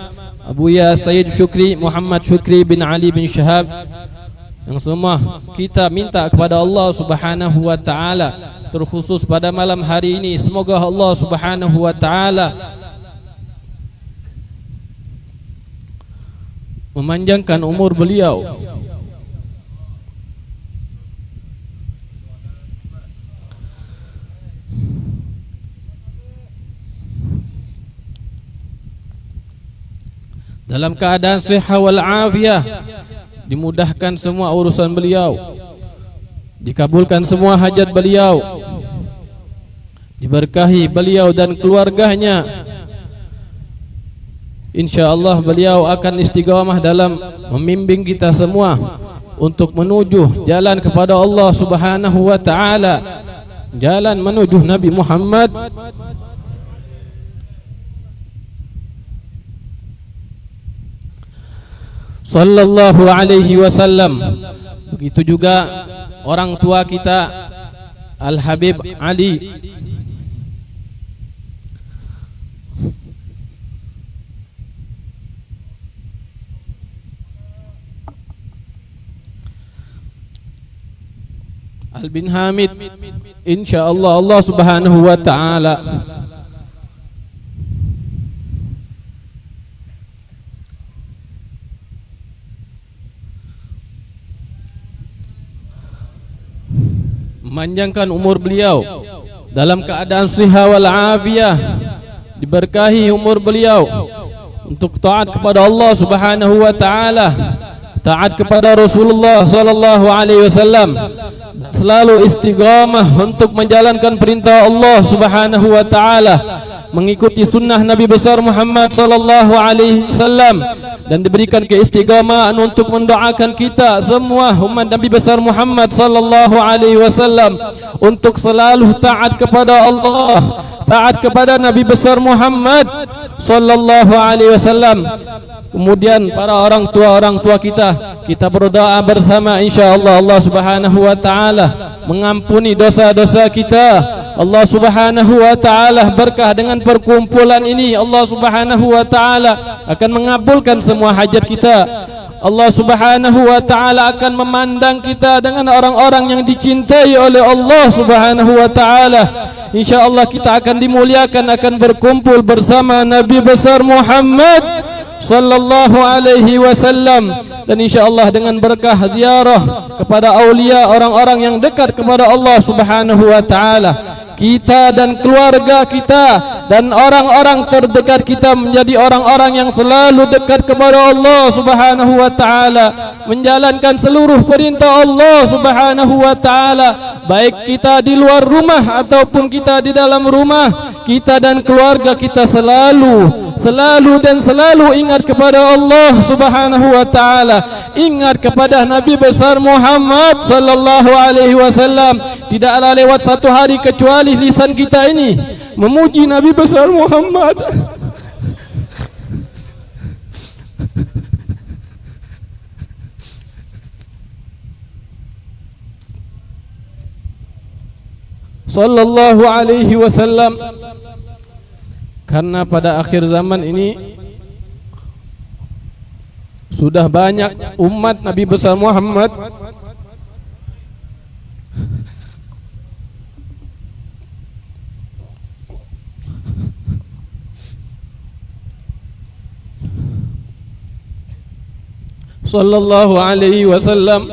Abuya Sayyid Syukri Muhammad Syukri bin Ali bin Syahab, yang semua kita minta kepada Allah Subhanahu wa Ta'ala, terkhusus pada malam hari ini, semoga Allah Subhanahu wa Ta'ala memanjangkan umur beliau, dalam keadaan sehat wal afiyah, dimudahkan semua urusan beliau, dikabulkan semua hajat beliau, diberkahi beliau dan keluarganya. InsyaAllah beliau akan istiqamah dalam membimbing kita semua untuk menuju jalan kepada Allah Subhanahu wa Ta'ala, jalan menuju Nabi Muhammad sallallahu alaihi wasallam. Begitu juga orang tua kita Al-Habib Ali Al-Bin Hamid, insyaallah Allah Subhanahu wa Ta'ala memanjangkan umur beliau dalam keadaan siha wal afiyah, diberkahi umur beliau untuk taat kepada Allah Subhanahu wa taala, taat kepada Rasulullah sallallahu alaihi wasallam, selalu istiqamah untuk menjalankan perintah Allah Subhanahu wa taala, mengikuti sunnah Nabi besar Muhammad sallallahu alaihi wasallam, dan diberikan keistiqamahan untuk mendoakan kita semua umat Nabi besar Muhammad sallallahu alaihi wasallam untuk selalu taat kepada Allah, taat kepada Nabi besar Muhammad sallallahu alaihi wasallam. Kemudian para orang tua kita berdoa bersama, insyaallah Allah Subhanahu wa taala mengampuni dosa-dosa kita. Allah Subhanahu wa taala berkah dengan perkumpulan ini, Allah Subhanahu wa taala akan mengabulkan semua hajat kita. Allah Subhanahu wa taala akan memandang kita dengan orang-orang yang dicintai oleh Allah Subhanahu wa taala. Insyaallah kita akan dimuliakan, akan berkumpul bersama Nabi besar Muhammad sallallahu alaihi wasallam, dan insyaallah dengan berkah ziarah kepada aulia, orang-orang yang dekat kepada Allah Subhanahu wa taala, kita dan keluarga kita dan orang-orang terdekat kita menjadi orang-orang yang selalu dekat kepada Allah Subhanahu wa taala, menjalankan seluruh perintah Allah Subhanahu wa taala, baik kita di luar rumah ataupun kita di dalam rumah. Kita dan keluarga kita selalu ingat kepada Allah Subhanahu wa taala, ingat kepada Nabi besar Muhammad sallallahu alaihi wasallam. Tidaklah lewat satu hari kecuali lisan kita ini memuji Nabi besar Muhammad. sallallahu alaihi wasallam. Karena pada akhir zaman ini sudah banyak umat Nabi besar Muhammad sallallahu alaihi wasallam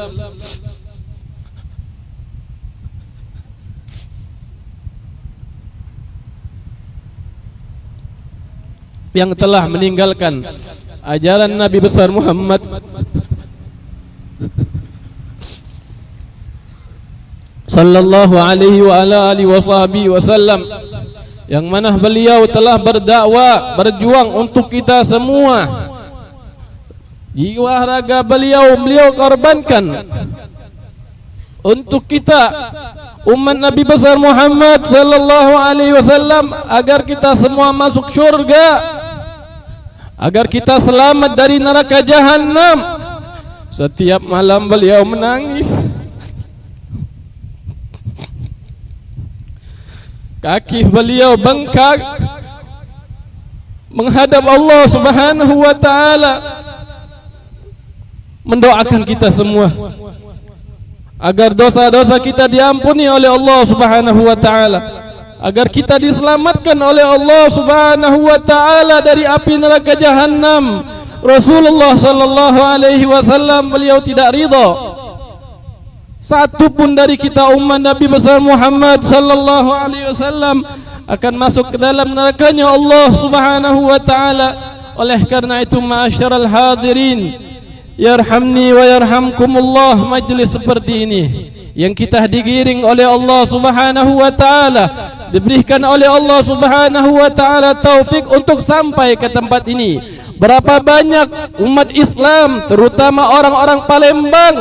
yang telah meninggalkan ajaran Nabi besar Muhammad sallallahu alaihi wa ala alihi wasallam, yang mana beliau telah berdakwah, berjuang untuk kita semua. Jiwa raga beliau korbankan untuk kita umat Nabi besar Muhammad sallallahu alaihi wasallam, agar kita semua masuk syurga, agar kita selamat dari neraka jahanam. Setiap malam beliau menangis, kaki beliau bengkak menghadap Allah Subhanahu wa taala, mendoakan kita semua agar dosa-dosa kita diampuni oleh Allah Subhanahu wa taala, agar kita diselamatkan oleh Allah Subhanahu wa taala dari api neraka jahanam. Rasulullah sallallahu alaihi wasallam beliau tidak ridha satu pun dari kita umat Nabi besar Muhammad sallallahu alaihi wasallam akan masuk ke dalam nerakanya Allah Subhanahu wa taala. Oleh karena itu, ma'asyiral hadirin, yarhamni wa yarhamkumullah, majlis seperti ini yang kita digiring oleh Allah Subhanahu wa taala, diberikan oleh Allah Subhanahu wa taala taufik untuk sampai ke tempat ini. Berapa banyak umat Islam, terutama orang-orang Palembang,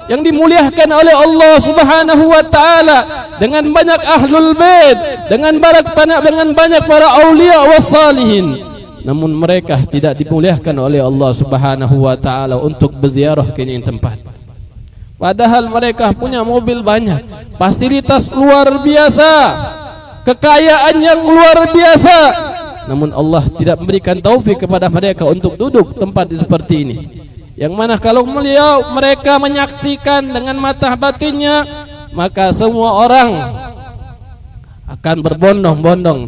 yang dimuliakan oleh Allah Subhanahu wa taala dengan banyak ahlul bait, dengan banyak para aulia wassalihin. Namun mereka tidak dimuliakan oleh Allah Subhanahu wa taala untuk berziarah ke ini tempat. Padahal mereka punya mobil banyak, fasilitas luar biasa, kekayaan yang luar biasa. Namun Allah tidak memberikan taufik kepada mereka untuk duduk tempat seperti ini. Yang mana kalau mereka menyaksikan dengan mata batinnya, maka semua orang akan berbondong-bondong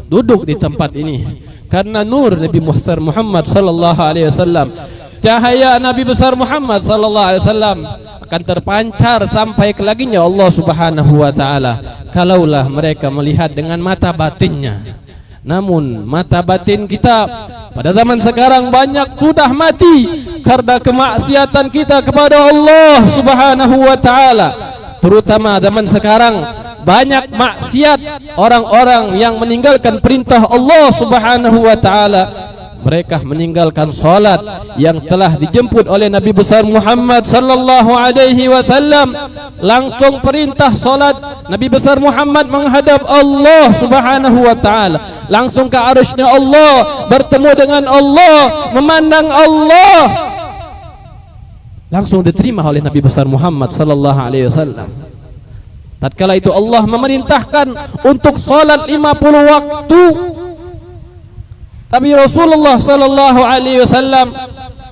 duduk di tempat ini. Karena nur Nabi Muhammad sallallahu alaihi wasallam, cahaya Nabi besar Muhammad sallallahu alaihi wasallam akan terpancar sampai ke laginya Allah Subhanahu wa taala kalaulah mereka melihat dengan mata batinnya. Namun mata batin kita pada zaman sekarang banyak sudah mati karena kemaksiatan kita kepada Allah Subhanahu wa taala. Terutama zaman sekarang banyak maksiat orang-orang yang meninggalkan perintah Allah Subhanahu wa taala. Mereka meninggalkan salat yang telah dijemput oleh Nabi besar Muhammad sallallahu alaihi wasallam. Langsung perintah salat Nabi besar Muhammad menghadap Allah Subhanahu wa taala, langsung ke arasy-Nya Allah, bertemu dengan Allah, memandang Allah. Langsung diterima oleh Nabi besar Muhammad sallallahu alaihi wasallam. Tatkala itu Allah memerintahkan untuk salat 50 waktu. Tapi Rasulullah sallallahu alaihi wasallam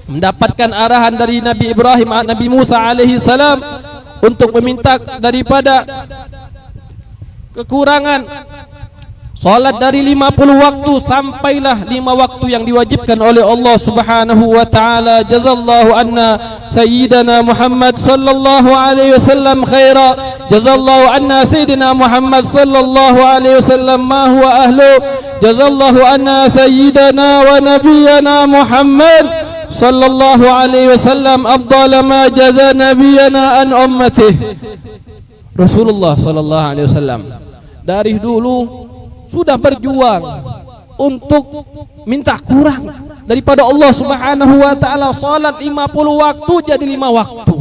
mendapatkan arahan dari Nabi Ibrahim, Nabi Musa alaihi salam untuk meminta daripada kekurangan salat dari 50 waktu sampailah 5 waktu yang diwajibkan oleh Allah Subhanahu wa taala. Jazallahu anna sayyidina Muhammad sallallahu alaihi wasallam khaira. Jazallahu anna sayyidina Muhammad sallallahu alaihi wasallam ma huwa ahlu. Jazallahu anna sayyidina wa nabiyyana Muhammad sallallahu alaihi wasallam afdal ma jaza nabiyyana an ummatihi. Rasulullah sallallahu alaihi wasallam dari dulu sudah berjuang untuk minta kurang daripada Allah Subhanahu wa taala. Salat 50 waktu jadi 5 waktu.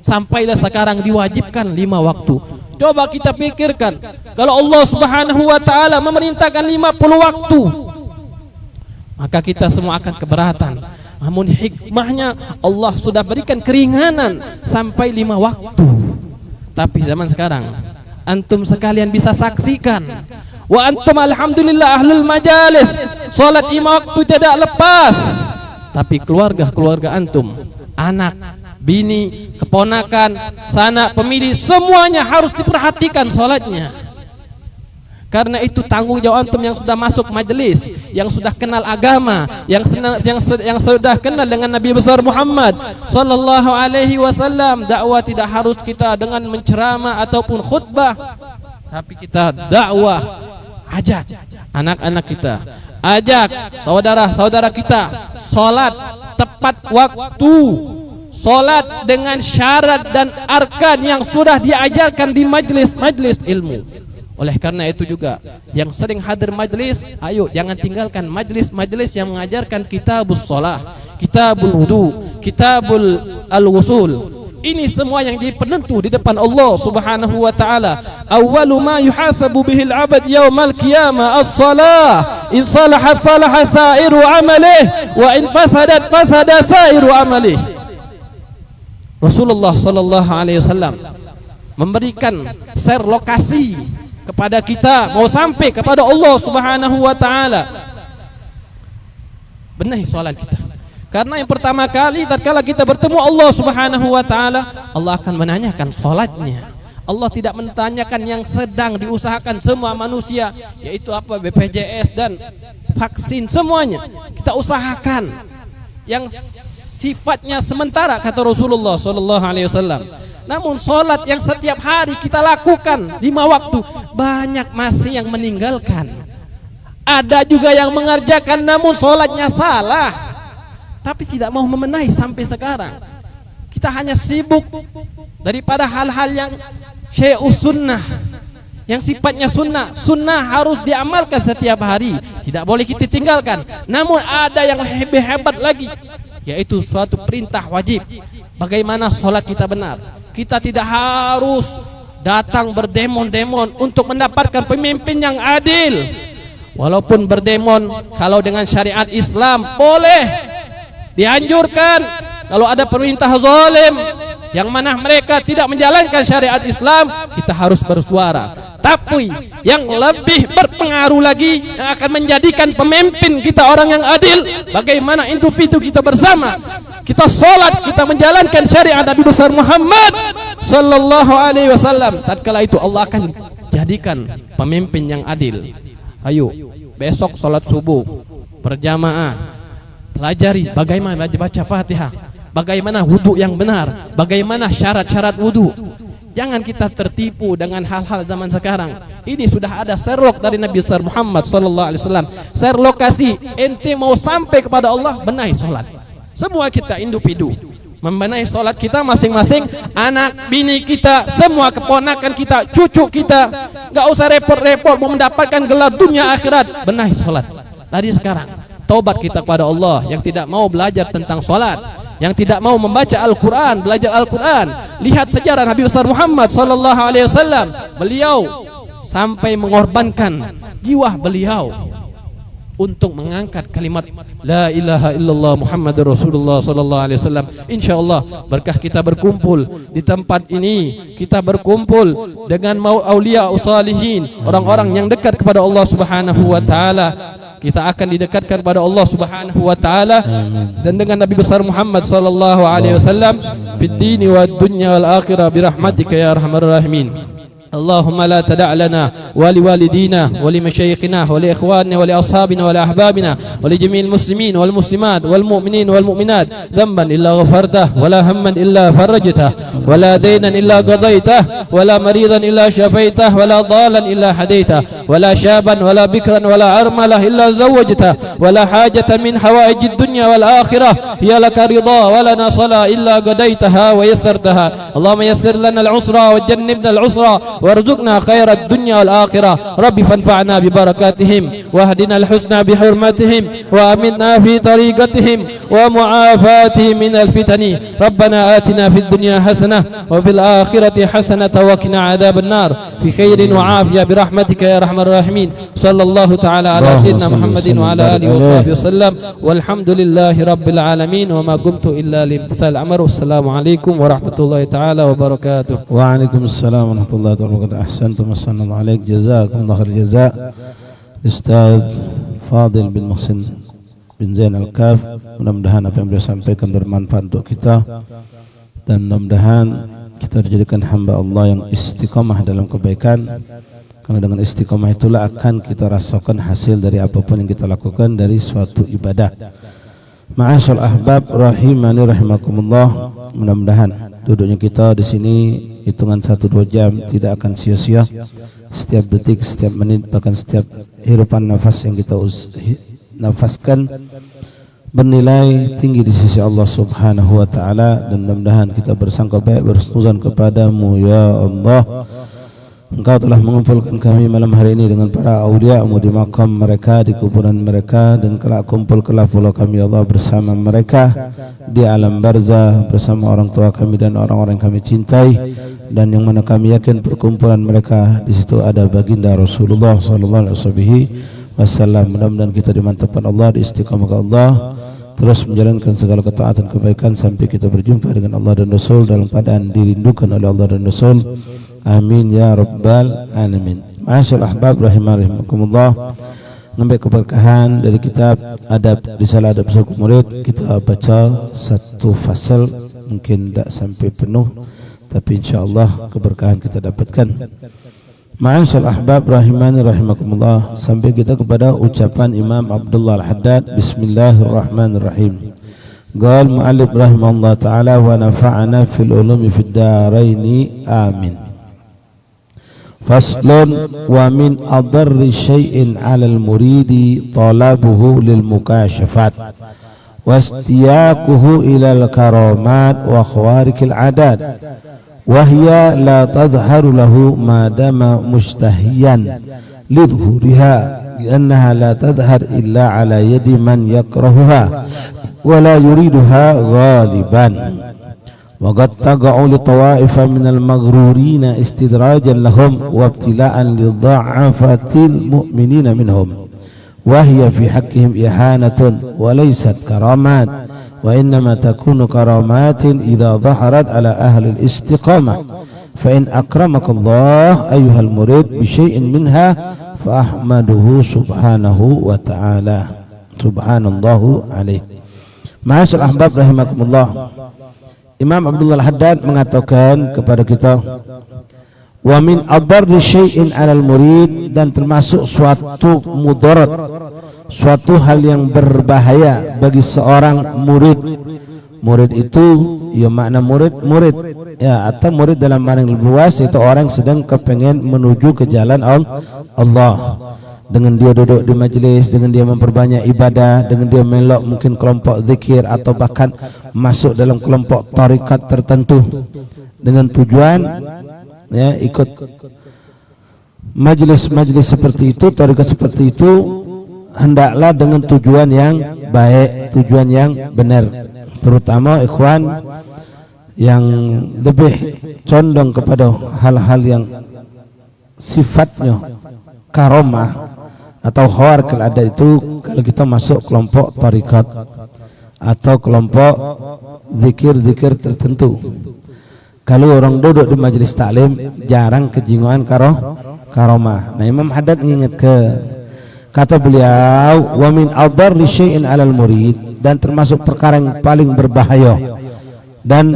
Sampailah sekarang diwajibkan 5 waktu. Coba kita pikirkan, kalau Allah Subhanahu wa taala memerintahkan 50 waktu, maka kita semua akan keberatan. Namun hikmahnya Allah sudah berikan keringanan sampai 5 waktu. Tapi zaman sekarang antum sekalian bisa saksikan, wa antum alhamdulillah ahlul majalis, salat 5 waktu tidak lepas. Tapi keluarga antum, anak, bini, keponakan, sanak, pemilih, semuanya harus diperhatikan salatnya. Karena itu tanggung jawab antum yang sudah masuk majelis, yang sudah kenal agama, yang sudah kenal dengan Nabi besar Muhammad sallallahu alaihi wasallam. Dakwah tidak harus kita dengan menceramah ataupun khutbah, tapi kita dakwah, ajak anak-anak kita, ajak saudara-saudara kita salat tepat waktu, salat dengan syarat dan arkan yang sudah diajarkan di majlis-majlis ilmu. Oleh karena itu juga yang sering hadir majlis, ayo jangan tinggalkan majlis-majlis yang mengajarkan kitabus shalah, kitabul wudu, kitabul al-wusul. Ini semua yang jadi penentu di depan Allah Subhanahu wa taala. Awwalu ma yuhasabu bihil 'abd yaumal qiyamah as-shalah. In salahat salaha sa'iru 'amalihi wa in fasadat fasada sa'iru 'amalihi. Rasulullah sallallahu alaihi wasallam memberikan share lokasi kepada kita mau sampai kepada Allah Subhanahu wa taala. Benahi salat kita. Karena yang pertama kali tatkala kita bertemu Allah Subhanahu wa taala, Allah akan menanyakan salatnya. Allah tidak menanyakan yang sedang diusahakan semua manusia, yaitu apa, BPJS dan vaksin, semuanya kita usahakan yang sifatnya sementara, kata Rasulullah sallallahu alaihi wasallam. Namun salat yang setiap hari kita lakukan 5 waktu, banyak masih yang meninggalkan. Ada juga yang mengerjakan namun salatnya salah, tapi tidak mau memenahi sampai sekarang. Kita hanya sibuk daripada hal-hal yang syai'us sunnah, yang sifatnya sunnah. Sunnah harus diamalkan setiap hari, tidak boleh kita tinggalkan. Namun ada yang lebih hebat lagi, yaitu suatu perintah wajib. Bagaimana salat kita benar? Kita tidak harus datang berdemon-demon untuk mendapatkan pemimpin yang adil. Walaupun berdemon kalau dengan syariat Islam boleh, dianjurkan. Kalau ada perintah zalim yang mana mereka tidak menjalankan syariat Islam, kita harus bersuara. Tapi yang lebih berpengaruh lagi, yang akan menjadikan pemimpin kita orang yang adil, bagaimana individu kita bersama, kita sholat, kita menjalankan syariat Nabi besar Muhammad sallallahu alaihi wasallam. Tatkala itu Allah akan jadikan pemimpin yang adil. Ayo besok sholat subuh berjamaah, pelajari bagaimana baca Fatihah, bagaimana wudu yang benar, bagaimana syarat-syarat wudu. Jangan kita tertipu dengan hal-hal zaman sekarang. Ini sudah ada Sherlock dari Nabi besar Muhammad sallallahu alaihi wasallam. Sherlock kasih, ente mau sampai kepada Allah, benahi salat. Semua kita individu membenahi salat kita masing-masing, anak, bini kita, semua keponakan kita, cucu kita. Enggak usah repot-repot mau mendapatkan gelar dunia akhirat, benahi salat. Dari sekarang taubat kita kepada Allah yang tidak mau belajar tentang salat, yang tidak mau membaca Al-Quran, belajar Al-Quran. Lihat sejarah Nabi besar Muhammad sallallahu alaihi wasallam. Beliau sampai mengorbankan jiwa beliau untuk mengangkat kalimat la ilaha illallah Muhammadur Rasulullah sallallahu alaihi wasallam. Insyaallah berkah kita berkumpul di tempat ini, kita berkumpul dengan aulia usalihin, orang-orang yang dekat kepada Allah Subhanahu wa taala. Kita akan didekatkan kepada Allah Subhanahu wa taala dan dengan Nabi besar Muhammad sallallahu alaihi wasallam fid dini wad dunya wal akhirah bi rahmatika ya arhamar rahimin. اللهم لا تدع لنا ولوالدينا ولمشايخنا ولإخواننا ولأصحابنا ولأحبابنا ولجميع المسلمين والمسلمات والمؤمنين والمؤمنات ذنبا إلا غفرته ولا هما إلا فرجته ولا دينا إلا قضيته ولا مريضا إلا شفيته ولا ضالا إلا هديته ولا شابا ولا بكرا ولا عرملة إلا زوجته ولا حاجة من حوائج الدنيا والآخرة هي لك رضا ولنا صلاة إلا قضيتها ويسرتها. اللهم يسر لنا العسرى وجنبنا العسرى وارزقنا خير الدنيا والآخرة. ربي فانفعنا ببركاتهم واهدنا الحسنى بحرمتهم وأمنا في طريقتهم ومعافاتهم من الفتن. ربنا آتنا في الدنيا حسنة وفي الآخرة حسنة وقنا عذاب النار في خير وعافية برحمتك يا أرحم الراحمين. صلى الله تعالى على سيدنا محمد وعلى آله وصحبه وسلم والحمد لله رب العالمين وما قمت إلا لامتثال الأمر. والسلام عليكم ورحمة الله تعالى وبركاته. وعليكم السلام ورحمة الله وبركاته. أحسنتم وصلى الله عليك. جزاكم الله خير الجزاء Ustaz Fadil bin Muhsin bin Zain Al-Kaf. Mudah-mudahan apa yang beliau sampaikan bermanfaat untuk kita, dan mudah-mudahan kita dijadikan hamba Allah yang istiqamah dalam kebaikan, karena dengan istiqamah itulah akan kita rasakan hasil dari apapun yang kita lakukan dari suatu ibadah. Ma'asyal ahbab rahimani rahimakumullah. Mudah-mudahan duduknya kita di sini hitungan 1-2 jam tidak akan sia-sia. Setiap detik, setiap menit, bahkan setiap hirupan nafas yang kita nafaskan bernilai tinggi di sisi Allah Subhanahu wa taala, dan mudah-mudahan kita bersangka baik, bersuzan kepadamu ya Allah. Engkau telah mengumpulkan kami malam hari ini dengan para awliya-Mu di makam mereka, di kuburan mereka, dan kelak kumpul kelak pula kami ya Allah bersama mereka di alam barzah bersama orang tua kami dan orang-orang yang kami cintai, dan yang mana kami yakin perkumpulan mereka di situ ada baginda Rasulullah sallallahu alaihi wasallam. Mudah-mudahan kita dimantapkan Allah, diistiqamahkan Allah, terus menjalankan segala ketaatan kebaikan sampai kita berjumpa dengan Allah dan Rasul dalam keadaan dirindukan oleh Allah dan Rasul. Amin ya rabbal alamin. Ma'asyal ahbab rahimakumullah. Ngambil keberkahan dari kitab Adab Risalah Adab Suku Murid. Kita baca satu fasal, mungkin tidak sampai penuh, tapi insyaallah keberkahan kita dapatkan. Ma'asyal ahbab rahimani rahimakumullah. Sampai kita kepada ucapan Imam Abdullah Al-Haddad. Bismillahirrahmanirrahim. Qal mu'allif rahimahullah ta'ala wa nafa'ana fil ulumi fid daraini amin. Faslun wa min adarri syai'in 'alal muridi talabuhu lil mukashafat wastiyaquhu ilal karamat wa khawarikil adat wa hiya la tadhharu lahu ma dama mustahiyan lidhuriha li'annaha la tadhhar illa 'ala yadi man yakrahuha wa la yuriduha ghaliban. وقد تقع لطوائف من المغرورين استدراجا لهم وابتلاء لضعفة المؤمنين منهم، وهي في حقهم إهانة وليست كرامات، وإنما تكون كرامات إذا ظهرت على أهل الاستقامة. فإن أكرمك الله أيها المريد بشيء منها فأحمده سبحانه وتعالى. سبحان الله عليه. Ma'asyal ahbab rahimakumullah. Imam Abdullah Al-Haddad mengatakan kepada kita, wa min adarri syai'in 'alal murid, dan termasuk suatu mudarat, suatu hal yang berbahaya bagi seorang murid, Murid itu ya makna murid ya, atau murid dalam makna yang lebih luas itu orang sedang kepengen menuju ke jalan Allah. Dengan dia duduk di majelis, dengan dia memperbanyak ibadah, dengan dia melok mungkin kelompok zikir atau bahkan masuk dalam kelompok tarikat tertentu dengan tujuan ya ikut majelis-majelis seperti itu, tarikat seperti itu, hendaklah dengan tujuan yang baik, tujuan yang benar. Terutama ikhwan yang lebih condong kepada hal-hal yang sifatnya karomah atau khawarikul adat itu, kalau kita masuk kelompok tarikat atau kelompok zikir-zikir tertentu. Kalau orang duduk di majelis taklim jarang kejinguan karomah. Nah, Imam Haddad mengingat kata beliau, wa min adharri syai'in 'alal murid, dan termasuk perkara yang paling berbahaya dan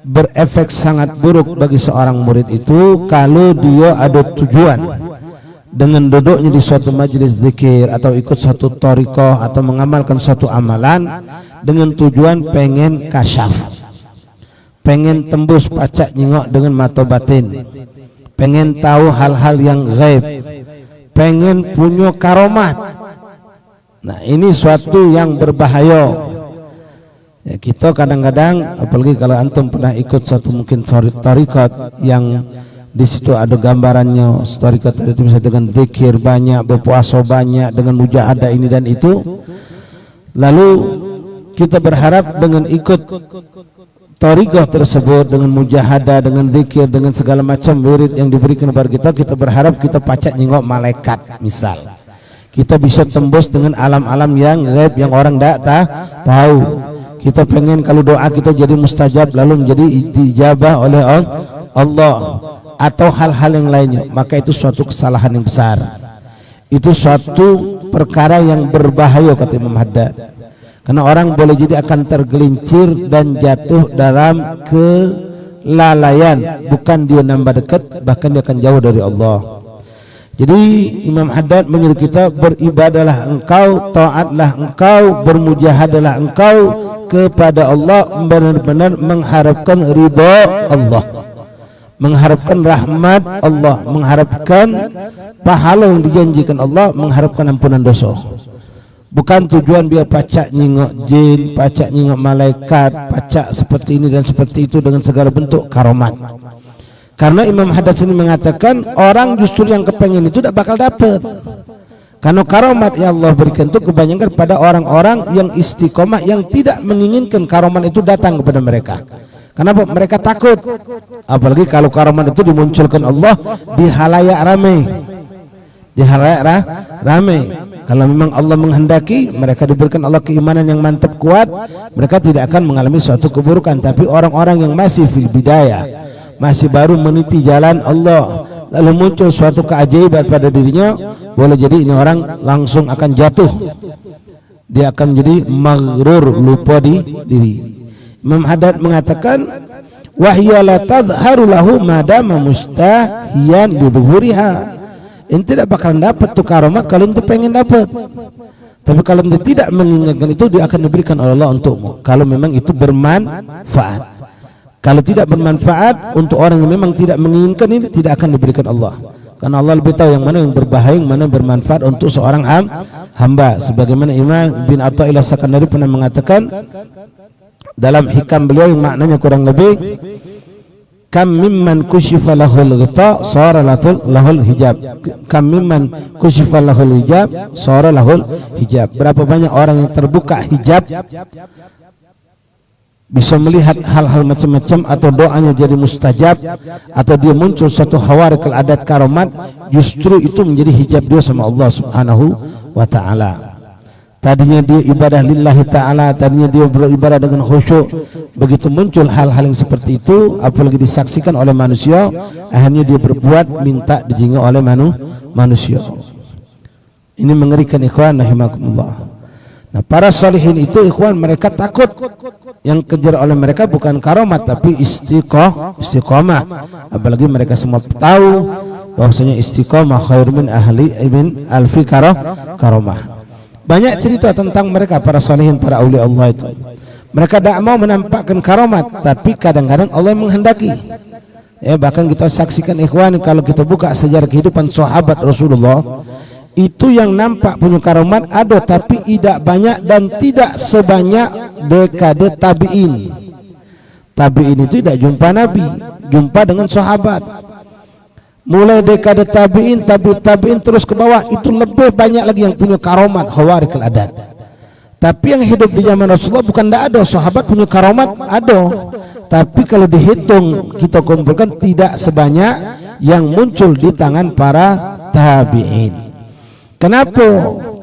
berefek sangat buruk bagi seorang murid itu kalau dia ada tujuan dengan duduknya di suatu majelis zikir atau ikut satu thariqah atau mengamalkan suatu amalan dengan tujuan pengen kasyaf, pengen tembus pacak nyingok dengan mata batin, pengen tahu hal-hal yang gaib, pengen punya karomat. Nah, ini suatu yang berbahaya. Ya, kita kadang-kadang, apalagi kalau antum pernah ikut satu mungkin tarikat yang di situ ada gambarannya, tarikat itu bisa dengan zikir banyak, berpuasa banyak, dengan mujahadah ini dan itu. Lalu kita berharap dengan ikut tarikat tersebut, dengan mujahadah, dengan zikir, dengan segala macam wirid yang diberikan kepada kita, kita berharap kita pacak nyingok malaikat misal. Kita bisa tembus dengan alam-alam yang gaib yang orang tidak tahu. Kita pengen kalau doa kita jadi mustajab lalu menjadi dijabah oleh Allah atau hal-hal yang lainnya, maka itu suatu kesalahan yang besar. Itu suatu perkara yang berbahaya kata Imam Haddad. Karena orang boleh jadi akan tergelincir dan jatuh dalam kelalaian, bukan dia nambah dekat, bahkan dia akan jauh dari Allah. Jadi Imam Haddad menyuruh kita beribadahlah engkau, taatlah engkau, bermujahadalah engkau kepada Allah, benar-benar mengharapkan ridha Allah, mengharapkan rahmat Allah, mengharapkan pahala yang dijanjikan Allah, mengharapkan ampunan dosa. Bukan tujuan biar pacak nyingok jin, pacak nyingok malaikat, pacak seperti ini dan seperti itu dengan segala bentuk karomat. Karena Imam Haddad ini mengatakan orang justru yang kepengen itu tidak bakal dapat. Karena karomat yang Allah berikan itu kebanyakan pada orang-orang yang istiqomah, yang tidak menginginkan karomat itu datang kepada mereka. Kenapa? Mereka takut. Apalagi kalau karomat itu dimunculkan Allah di halayak ramai. Di halayak ramai. Kalau memang Allah menghendaki, mereka diberikan Allah keimanan yang mantap kuat, mereka tidak akan mengalami suatu keburukan. Tapi orang-orang yang masih fil bidayah, masih baru meniti jalan Allah, lalu muncul suatu keajaiban pada dirinya, boleh jadi ini orang langsung akan jatuh, dia akan menjadi maghrur, lupa di diri. Imam Haddad mengatakan, wahya la tadharu lahu madama mustahiyan bidhuhuriha. Ini tidak bakalan dapat tuh karomat kalau ente pengen dapat. Tapi kalau ente tidak menginginkan itu, dia akan diberikan oleh Allah untukmu kalau memang itu bermanfaat. Kalau tidak bermanfaat untuk orang yang memang tidak menginginkan, ini tidak akan diberikan Allah. Karena Allah lebih tahu yang mana yang berbahaya, yang mana yang bermanfaat untuk seorang hamba. Sebagaimana Imam bin Athaillah Sakandari pernah mengatakan dalam hikam beliau yang maknanya kurang lebih, kam mimman kushifa lahul ghita sara lahul hijab. Kam mimman kushifa lahul hijab sara lahul hijab. Berapa banyak orang yang terbuka hijab, bisa melihat hal-hal macam-macam, atau doanya jadi mustajab, atau dia muncul satu khawarikul adat karomat, justru itu menjadi hijab dia sama Allah Subhanahu wa ta'ala. Tadinya dia ibadah lillahi ta'ala, tadinya dia beribadah dengan khusyuk, begitu muncul hal-hal yang seperti itu, apalagi disaksikan oleh manusia, akhirnya dia berbuat minta dijingga oleh manusia. Ini mengerikan ikhwan rahimakumullah. Nah, para salihin itu ikhwan, mereka takut yang kejar oleh mereka bukan karomat tapi istiqomah. Apalagi mereka semua tahu bahwasanya istiqomah khair min ahli ibn alfi karomah. Banyak cerita tentang mereka para salihin, para aulia Allah itu. Mereka tidak mau menampakkan karamat, tapi kadang-kadang Allah menghendaki. Bahkan kita saksikan ikhwan, kalau kita buka sejarah kehidupan sahabat Rasulullah, itu yang nampak punya karamat ada, tapi tidak banyak dan tidak sebanyak dekade tabi'in. Tabi'in itu tidak jumpa Nabi, jumpa dengan sahabat. Mulai dekade tabi'in, tabi'in terus ke bawah, itu lebih banyak lagi yang punya karamat khawarikul adat. Tapi yang hidup di zaman Rasulullah bukan tidak ada, sahabat punya karamat ada, tapi kalau dihitung kita kumpulkan tidak sebanyak yang muncul di tangan para tabi'in. Kenapa?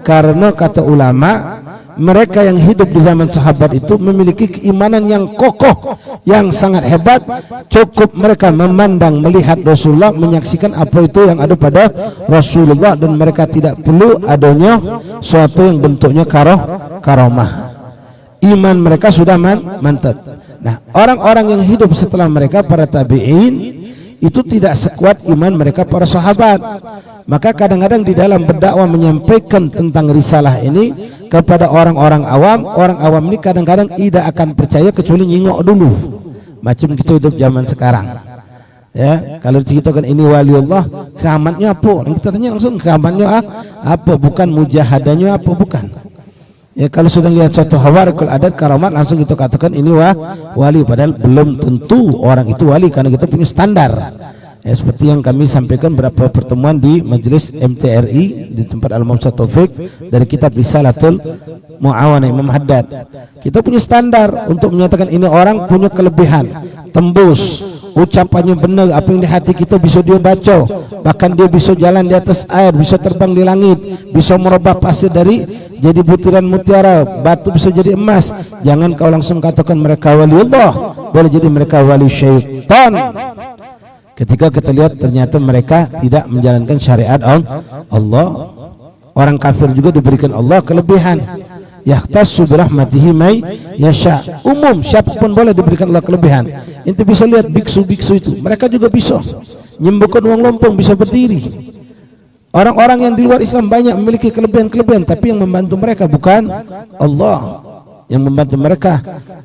Karena kata ulama, mereka yang hidup di zaman sahabat itu memiliki keimanan yang kokoh, yang sangat hebat. Cukup mereka memandang, melihat Rasulullah, menyaksikan apa itu yang ada pada Rasulullah, dan mereka tidak perlu adanya suatu yang bentuknya karamah. Iman mereka sudah mantap. Nah, orang-orang yang hidup setelah mereka, para tabi'in, itu tidak sekuat iman mereka para sahabat. Maka kadang-kadang di dalam berdakwah menyampaikan tentang risalah ini kepada orang-orang awam ini kadang-kadang tidak akan percaya kecuali nyingok dulu, macam kita hidup zaman sekarang. Kalau diceritakan ini waliullah, keramatnya apa? Kita tanya langsung, keramatnya apa? Bukan mujahadahnya apa? Bukan. Kalau sudah lihat contoh khawarikul adat, karamat, langsung kita katakan ini wali, padahal belum tentu orang itu wali, karena kita punya standar. Seperti yang kami sampaikan beberapa pertemuan di majelis MTRI di tempat Al-Imam Taufik dari kitab Risalatul Mu'awana Imam Haddad. Kita punya standar untuk menyatakan ini orang punya kelebihan, tembus, ucapannya benar, apa yang di hati kita bisa dia baca, bahkan dia bisa jalan di atas air, bisa terbang di langit, bisa merubah pasir dari jadi butiran mutiara, batu bisa jadi emas. Jangan kau langsung katakan mereka wali Allah, boleh jadi mereka wali syaitan. Ketika kita lihat ternyata mereka tidak menjalankan syariat Allah. Orang kafir juga diberikan Allah kelebihan. Yahtassu birahmatihi may yasha. Umum, siapapun boleh diberikan Allah kelebihan. Ente bisa lihat biksu-biksu itu, mereka juga bisa nyembuhkan uang lompong, bisa berdiri. Orang-orang yang di luar Islam banyak memiliki kelebihan-kelebihan, tapi yang membantu mereka bukan Allah. Yang membantu mereka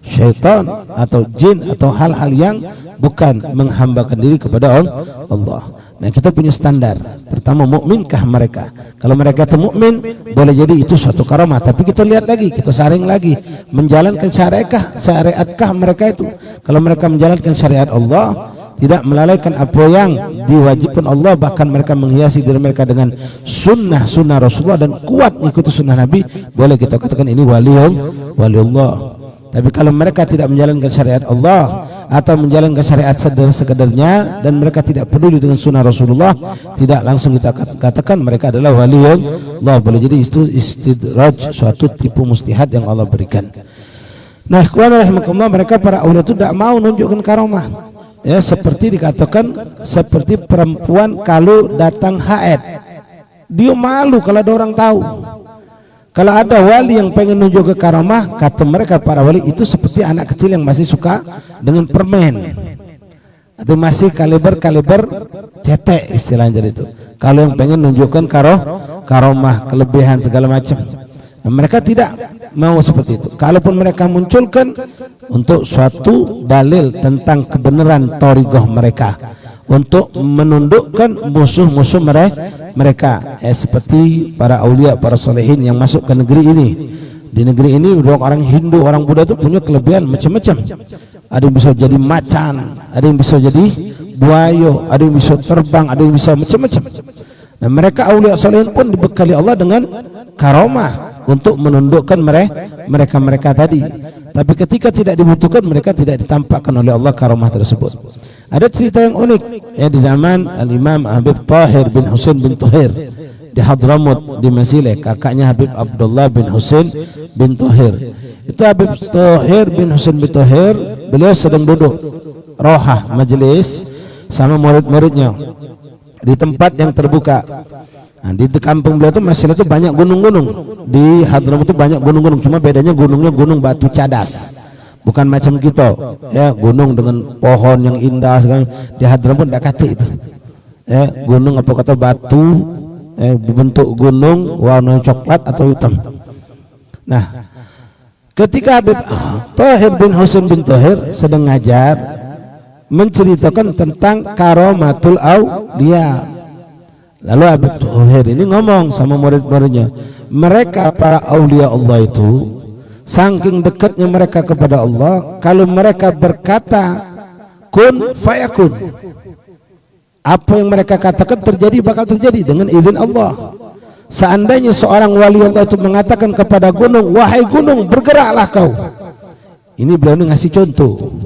syaitan atau jin atau hal-hal yang bukan menghambakan diri kepada Allah. Nah, kita punya standar. Pertama, mukminkah mereka? Kalau mereka itu mukmin, boleh jadi itu suatu karamah. Tapi kita lihat lagi, kita saring lagi, menjalankan syariatkah mereka itu? Kalau mereka menjalankan syariat Allah, tidak melalaikan apa yang diwajibkan Allah, bahkan mereka menghiasi diri mereka dengan sunnah Rasulullah dan kuat mengikuti sunnah Nabi, boleh kita katakan ini waliullah. Tapi kalau mereka tidak menjalankan syariat Allah atau menjalankan syariat sekedarnya dan mereka tidak peduli dengan sunnah Rasulullah, tidak langsung kita katakan mereka adalah waliullah. Boleh jadi itu istidraj, suatu tipu mustihad yang Allah berikan. Nah, ikhwan rahimakumullah, mereka para aulia itu tidak mau nunjukkan karamah. Seperti dikatakan, seperti perempuan kalau datang haid, dia malu kalau ada orang tahu. Kalau ada wali yang pengen nunjuk ke karamah, kata mereka para wali itu seperti anak kecil yang masih suka dengan permen, atau masih kaliber cetek istilahnya itu. Kalau yang pengen nunjukkan karamah, kelebihan segala macam, nah, mereka tidak mau seperti itu. Kalaupun mereka munculkan untuk suatu dalil tentang kebenaran thariqah mereka, untuk menundukkan musuh-musuh mereka, seperti para aulia, para salihin yang masuk ke negeri ini. Di negeri ini orang Hindu, orang Buddha itu punya kelebihan macam-macam. Ada yang bisa jadi macan, ada yang bisa jadi buaya, ada yang bisa terbang, ada yang bisa macam-macam. Nah, mereka aulia salihin pun dibekali Allah dengan karamah untuk menundukkan mereka tadi. Tapi ketika tidak dibutuhkan, mereka tidak ditampakkan oleh Allah karamah tersebut. Ada cerita yang unik di zaman Al-Imam Habib Tahir bin Husain bin Tahir di Hadramut di Mesile, kakaknya Habib Abdullah bin Husain bin Tahir. Itu Habib Tahir bin Husain bin Tahir, beliau sedang duduk rohah majelis sama murid-muridnya di tempat yang terbuka. Nah, di kampung beliau itu Mesile itu banyak gunung-gunung. Di Hadramut itu banyak gunung-gunung, cuma bedanya gunungnya gunung batu cadas, bukan macam kita gunung dengan pohon yang indah segala. Di Hadramut tidak kata itu, gunung apa kata batu berbentuk gunung warna coklat atau hitam. Nah, Ketika Habib Thahir bin Husain bin Thahir sedang ngajar menceritakan tentang karamatul auliya, lalu Habib Thahir ini ngomong sama murid-muridnya, mereka para aulia Allah itu saking dekatnya mereka kepada Allah, kalau mereka berkata kun fayakun, apa yang mereka katakan terjadi bakal terjadi dengan izin Allah. Seandainya seorang wali Allah itu mengatakan kepada gunung, wahai gunung bergeraklah kau, ini beliau ngasih contoh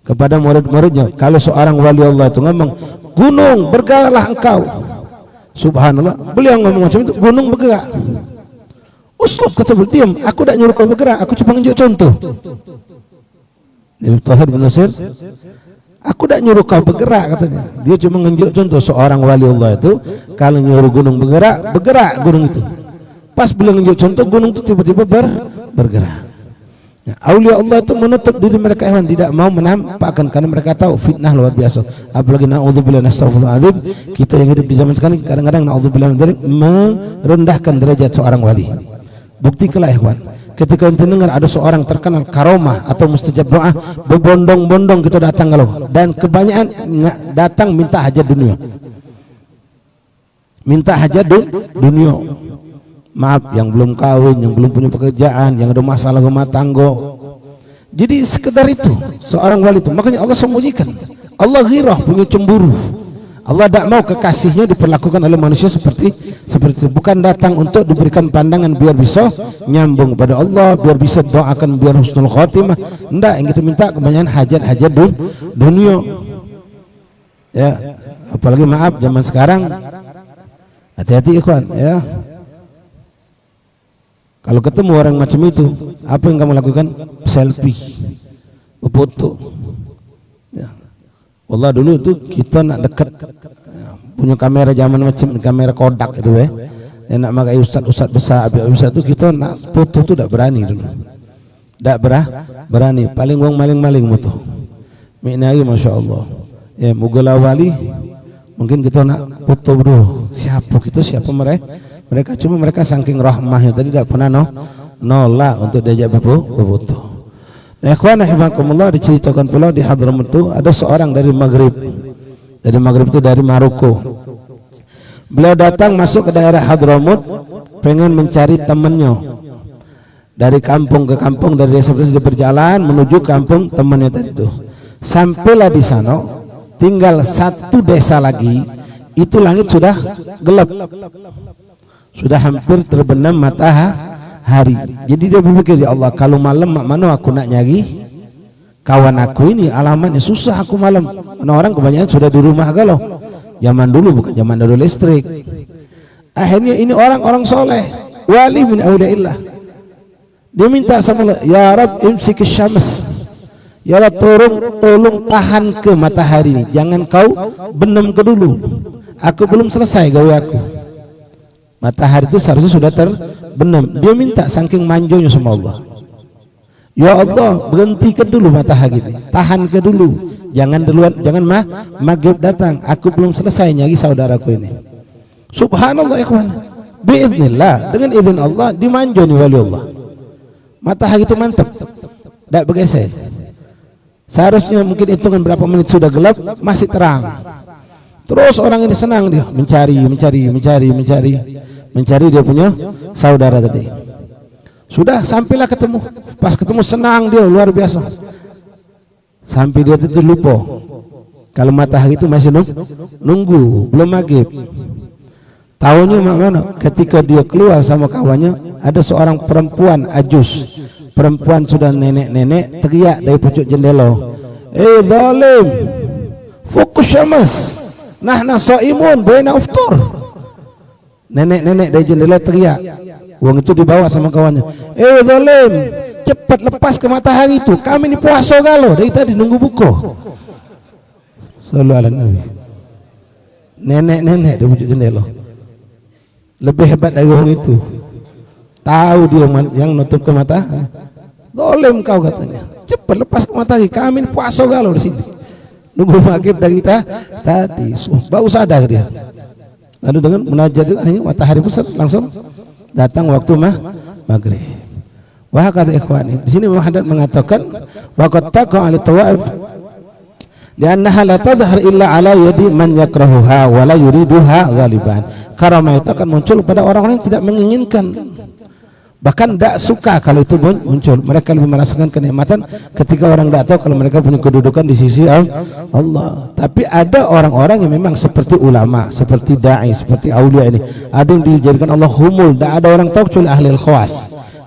kepada murid-muridnya. Kalau seorang wali Allah itu ngomong, gunung bergeraklah engkau, subhanallah, beliau ngomong macam itu, gunung bergerak. Ustaz kata beliau, diam, aku tidak nyuruh kau bergerak, aku cuma nunjuk contoh. Ibnu Thahir bin Husain, aku tidak nyuruh kau bergerak katanya, dia cuma nunjuk contoh. Seorang wali Allah itu kalau nyuruh gunung bergerak, bergerak gunung itu. Pas beliau nunjuk contoh, gunung itu tiba-tiba bergerak. Nah, aulia Allah itu menutup diri mereka hewan, tidak mau menampakkan karena mereka tahu fitnah luar biasa. Apalagi na'udzubillah nastaghfirullahaladzim, kita yang hidup di zaman sekarang kadang-kadang na'udzubillah merendahkan derajat seorang wali. Bukti kelah ikhwan, ketika ente dengar ada seorang terkenal karomah atau mustajab doa, berbondong-bondong kita datang kalau, dan kebanyakan datang minta hajat dunia, minta hajat dunia. Maaf, yang belum kawin, yang belum punya pekerjaan, yang ada masalah rumah tangga. Jadi sekedar itu seorang wali itu, makanya Allah sembunyikan. Allah ghirah, punya cemburu. Allah tidak mau kekasihnya diperlakukan oleh manusia seperti itu. Bukan datang untuk diberikan pandangan biar bisa nyambung pada Allah, biar bisa doakan biar husnul khotimah. Tidak, yang kita minta kebanyakan hajat-hajat dunia. Ya, apalagi maaf zaman sekarang, hati-hati ikhwan ya. Kalau ketemu orang macam itu, apa yang kamu lakukan? Selfie, foto. Ya. Allah dulu itu kita nak dekat punya kamera zaman macam kamera Kodak itu ya. Yang nak pakai ustaz besar, ustaz itu kita nak foto tu tak berani dulu. Tak berani, paling wong maling-maling moto. Miknai masya-Allah. Ya mugala wali mungkin kita nak foto bro. Siapa kita, siapa mereka cuma mereka saking rahmahnya tadi tidak pernah nolak untuk diajak berfoto. Nah, ikhwan rahimakumullah, diceritakan pula di Hadramut itu ada seorang dari Maghrib. Dari Maghrib itu dari Maroko. Beliau datang masuk ke daerah Hadramut pengen mencari temannya. Dari kampung ke kampung, dari desa ke desa berjalan menuju kampung temannya tadi itu. Sampailah di sana, tinggal satu desa lagi, itu langit sudah gelap. Sudah hampir terbenam matahari. Jadi dia berpikir, ya Allah, kalau malam mana aku nak nyari kawan aku ini, alamatnya susah aku malam. Karena orang kebanyakan sudah di rumah galau. Zaman dulu bukan zaman dulu listrik. Akhirnya ini orang-orang soleh, wali min auliyaillah. Dia minta sama Allah, ya Rabb imsik syams. Ya Allah, tolong tahan ke matahari ini, jangan kau benam ke dulu. Aku belum selesai gawe aku. Matahari itu seharusnya sudah terbenam. Dia minta saking manjonya sama Allah, ya Allah, berhenti ke dulu matahari ini, tahan ke dulu, jangan duluan, jangan maghrib datang, aku belum selesai nyari saudaraku ini. Subhanallah ikhwan, biiznillah, dengan izin Allah dimanjoni wali Allah. Matahari itu mantap, tidak bergeser. Seharusnya mungkin hitungan berapa menit sudah gelap, masih terang. Terus orang ini senang, dia mencari dia punya saudara tadi. Sudah sampailah ketemu. Pas ketemu senang dia luar biasa. Sampai dia itu lupa kalau matahari itu masih nunggu, belum maghrib. Tahunya mana? Ketika dia keluar sama kawannya, ada seorang perempuan ajus. Perempuan sudah nenek-nenek teriak dari pucuk jendela, zalim, fokus syams, nahna shaimun baina iftar. Nenek-nenek dari jendela teriak. Uang itu dibawa sama kawannya, zalim, cepat lepas ke matahari itu, kami ini puasa galau dari tadi nunggu buka. Sallallahu alaihi Nabi. Nenek-nenek dari pucuk jendela lebih hebat dari orang itu. Tahu dia yang nutup ke mata. Zalim kau katanya, cepat lepas ke matahari, kami ini puasa galau di sini nunggu maghrib dari tadi. Baru sadar dia. Lalu dengan munajat juga, matahari pun langsung datang waktu maghrib. Wah kata ikhwani, di sini Muhammad mengatakan wa qad taqa al tawaif li'annaha la tadhhar illa ala yadi man yakrahuha wa la yuriduha ghaliban. Karamah itu akan muncul pada orang-orang yang tidak menginginkan, bahkan tidak suka kalau itu muncul. Mereka lebih merasakan kenikmatan ketika orang tidak tahu kalau mereka punya kedudukan di sisi Allah. Tapi ada orang-orang yang memang seperti ulama, seperti da'i, seperti aulia ini, ada yang dijadikan Allah humul, tidak ada orang tahu kecuali ahli al-khawas,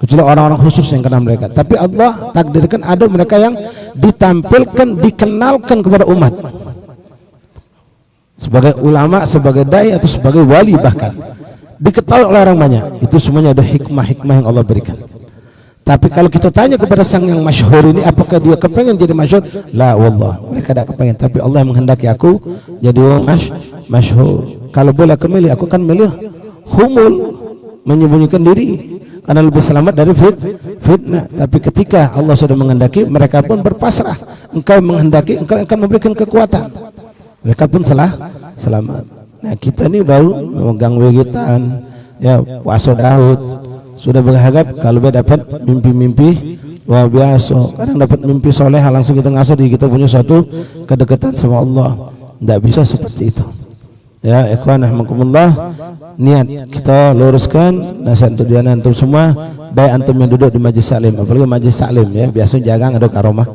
kecuali orang-orang khusus yang kenal mereka. Tapi Allah takdirkan ada mereka yang ditampilkan, dikenalkan kepada umat sebagai ulama, sebagai dai, atau sebagai wali, bahkan diketahui oleh orang banyak. Itu semuanya ada hikmah-hikmah yang Allah berikan. Tapi kalau kita tanya kepada sang yang masyhur ini, apakah dia kepengen jadi masyhur? La wallah, mereka tidak kepengen. Tapi Allah yang menghendaki aku jadi orang masyhur. Kalau boleh aku milih, aku kan milih humul, menyembunyikan diri, karena lebih selamat dari fitnah. Tapi ketika Allah sudah menghendaki, mereka pun berpasrah. Engkau menghendaki, engkau akan memberikan kekuatan, mereka pun selamat. Nah kita ini baru memegang wegitan, ya puasa Daud, sudah berharap kalau dapat mimpi-mimpi luar biasa. Kadang dapat mimpi soleh, langsung kita ngasuh di kita punya suatu kedekatan sama Allah. Tidak bisa seperti itu. Ya ikhwan rahmakumullah, niat kita luruskan, nasihat untuk dia antum semua, baik antum yang duduk di majlis salim, apalagi majlis salim ya, biasa jagang ada karomah.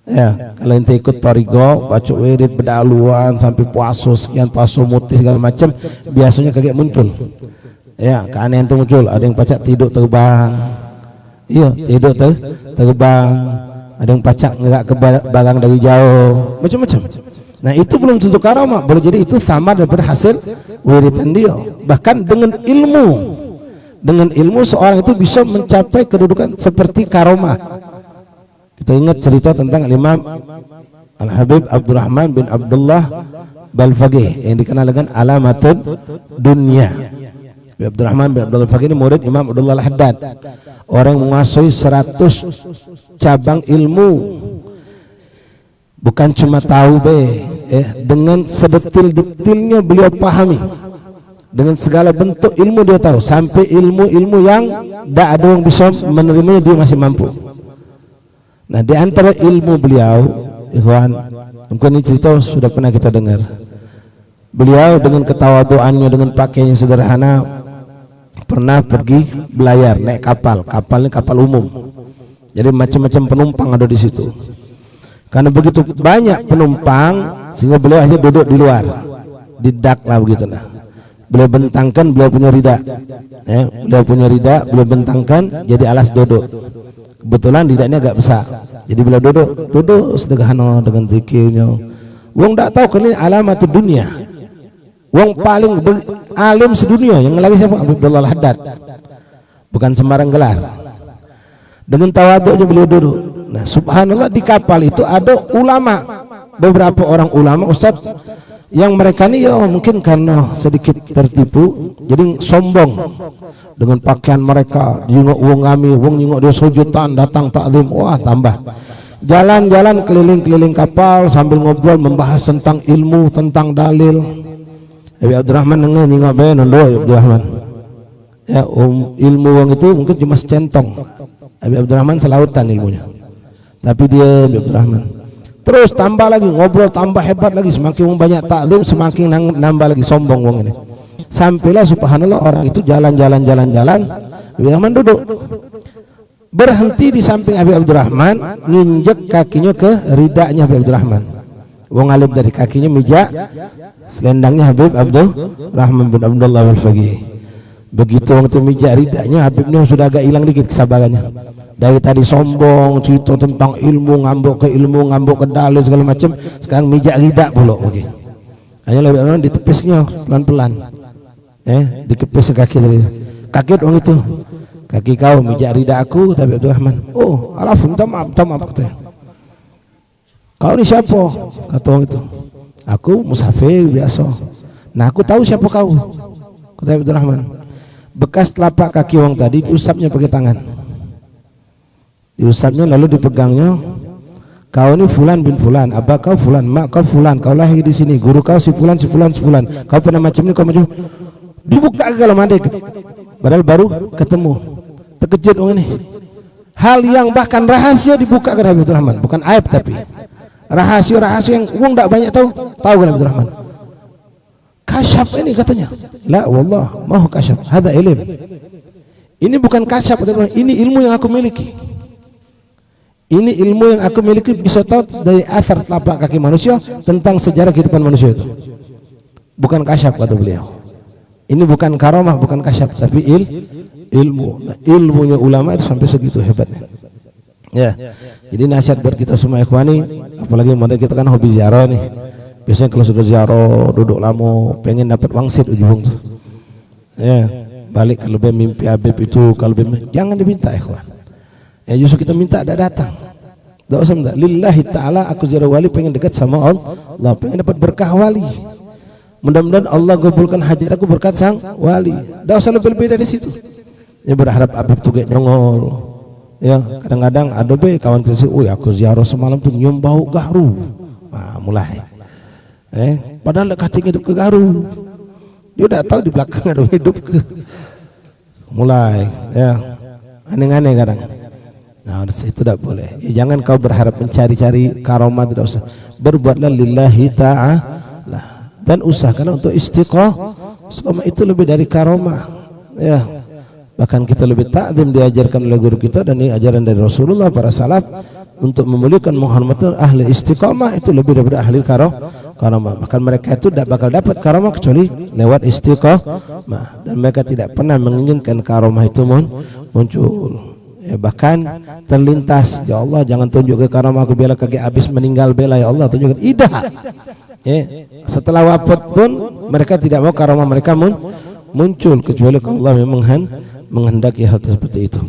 Ya, kalau ente ikut torigo, baca wirid, berdaluan sampai puasa sekian, puasa mutih segala macam, biasanya kaget muncul. Ya, keanehan itu muncul. Ada yang pacak tidur terbang, iya tidur terbang. Ada yang pacak ngerak ke barang dari jauh, macam-macam. Nah itu belum tentu karamah, boleh jadi itu sama daripada hasil wiridan dia. Bahkan dengan ilmu seorang itu bisa mencapai kedudukan seperti karamah. Kita ingat cerita tentang Imam Al-Habib Abdurrahman bin Abdullah Balfaqih yang dikenal dengan Alamatud Dunya. Abdurrahman bin Abdullah Balfaqih ini murid Imam Abdullah Al-Haddad, orang yang menguasai 100 cabang ilmu. Bukan cuma tahu dengan sedetil-detilnya beliau pahami, dengan segala bentuk ilmu dia tahu, sampai ilmu-ilmu yang tidak ada yang bisa menerimanya dia masih mampu. Nah di antara ilmu beliau, ikhwan, mungkin ini cerita sudah pernah kita dengar. Beliau dengan ketawaduannya, dengan pakaian yang sederhana, pernah pergi belayar naik kapal. Kapalnya kapal umum, jadi macam-macam penumpang ada di situ. Karena begitu banyak penumpang sehingga beliau hanya duduk di luar, di dak lah begitu. Nah beliau bentangkan, beliau punya rida, beliau bentangkan jadi alas duduk. Kebetulan lidahnya agak besar, jadi bila duduk sederhana dengan zikirnya. Wong tak tahu kan ini alamat dunia. Wong paling alim sedunia, yang lagi siapa? Abdullah Al-Haddad. Bukan sembarang gelar. Dengan tawaduknya beliau duduk. Nah subhanallah, di kapal itu ada ulama, beberapa orang ulama ustadz, yang mereka ini ya mungkin karena sedikit tertipu jadi sombong dengan pakaian mereka. Jengok wong kami, wong jengok dia sujudan, datang taklim, wah tambah jalan-jalan keliling-keliling kapal sambil ngobrol membahas tentang ilmu, tentang dalil. Abi Abdurrahman nengen jengok bae nondo Abdurrahman. Ya ilmu wong itu mungkin cuma secentong. Abi Abdurrahman selautan ilmunya. Tapi dia Abi Abdurrahman terus tambah lagi ngobrol, tambah hebat lagi, semakin banyak taklim semakin nambah lagi sombong wong ini. Sampailah subhanallah orang itu jalan-jalan Abi Abdurrahman duduk, berhenti di samping Abi Abdurrahman, nginjek kakinya ke ridanya Abi Abdurrahman. Wong alim dari kakinya mijak selendangnya Habib Abdurrahman bin Abdullah Balfaqih. Begitu wong itu mijak ridanya, Habibnya sudah agak hilang dikit kesabarannya. Dari tadi sombong, cerita tentang ilmu, ngambuk ke dalil segala macam, sekarang mijak ridak pula. Oke. Hanya lebih ditepisnya pelan-pelan. Dikepis kaki tadi. Kaget orang itu. Kaki kau mijak ridak aku, tapi Abdurrahman. Oh, alaf, minta maaf katanya. Kau ni siapa? Kata orang itu. Aku musafir biasa. Nah, aku tahu siapa kau. Kata Abdurrahman. Bekas telapak kaki orang tadi diusapnya pakai tangan. Diusapnya lalu dipegangnya. Kau ini fulan bin fulan, abah kau fulan, mak kau fulan, kau lahir di sini, guru kau si fulan. Kau pernah macam ini, kau macam dibuka kalau mandek. Padahal baru ketemu. Terkejut orang ini. hal yang bahkan rahasia dibuka ke Habibur Rahman, bukan aib tapi rahasia yang wong tidak banyak tahu ke Habibur Rahman. Kasyaf ini katanya. La wallah, mau kasyaf. Hada ilm. Ini bukan kasyaf, ini ilmu yang aku miliki. Ini ilmu yang aku miliki, bisa tahu dari asar telapak kaki manusia tentang sejarah kehidupan manusia itu. Bukan kasyaf kata beliau. Ini bukan karamah, bukan kasyaf, tapi ilmu. Nah, ilmunya ulama itu sampai segitu hebatnya. Ya. Jadi nasihat buat kita semua ikhwani, apalagi model kita kan hobi ziarah nih. Biasanya kalau sudah ziarah duduk lama, pengen dapat wangsit ujung tuh. Ya, balik kalau mimpi Habib itu, kalau jangan diminta ikhwan. Ya justru kita minta tidak datang. Tidak usah minta. Lillahi ta'ala aku ziarah wali, pengen dekat sama Allah, pengen dapat berkah wali. Mudah-mudahan Allah kabulkan hajat aku berkat sang wali. Tidak usah lebih dari situ. Ya berharap Habib tuh gak nongol. Ya kadang-kadang ada kawan prinsip, aku ziarah semalam tuh nyium bau garu. Nah, mulai. Padahal kating hidup ke garu. Dia udah tahu di belakang ada hidup ke. Mulai. Ya aneh-aneh kadang. Nah, itu tidak boleh. Ya, jangan kau berharap mencari-cari karomah, tidak usah. Berbuatlah lillahi ta'ala dan usahakan untuk istiqomah. Itu lebih dari karomah. Ya. Bahkan kita lebih takdim diajarkan oleh guru kita dan ini ajaran dari Rasulullah, para salaf untuk memuliakan menghormati ahli istiqomah itu lebih daripada ahli karomah. Bahkan mereka itu tidak bakal dapat karomah kecuali lewat istiqomah, dan mereka tidak pernah menginginkan karomah itu muncul. Ya, bahkan terlintas, ya Allah jangan tunjuk ke karomah aku bela kaki habis meninggal bela, ya Allah tunjukkan idah. Ya, setelah wafat pun mereka tidak mau karomah mereka muncul kecuali kalau Allah memang menghendaki hal seperti itu.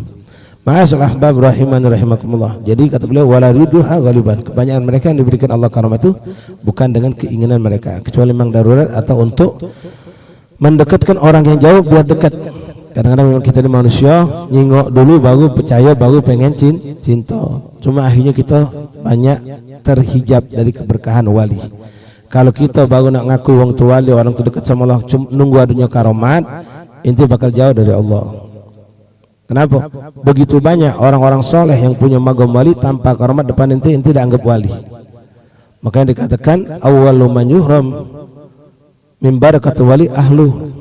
Ma'asyiral ahbab rahimani rahimakumullah. Jadi kata beliau wala riduha ghaliban, kebanyakan mereka yang diberikan Allah karamah itu bukan dengan keinginan mereka, kecuali memang darurat atau untuk mendekatkan orang yang jauh biar dekat. Kadang-kadang memang kita ini manusia nyingok dulu baru percaya, baru pengen cinta. Cuma akhirnya kita banyak terhijab dari keberkahan wali. Kalau kita baru nak ngaku wong tu wali, orang tu dekat sama Allah, nunggu adanya karomat, inti bakal jauh dari Allah. Kenapa? Begitu banyak orang-orang soleh yang punya magam wali tanpa karomat, depan inti tidak anggap wali. Makanya dikatakan awwalu man yuhram min barakatul wali ahlu.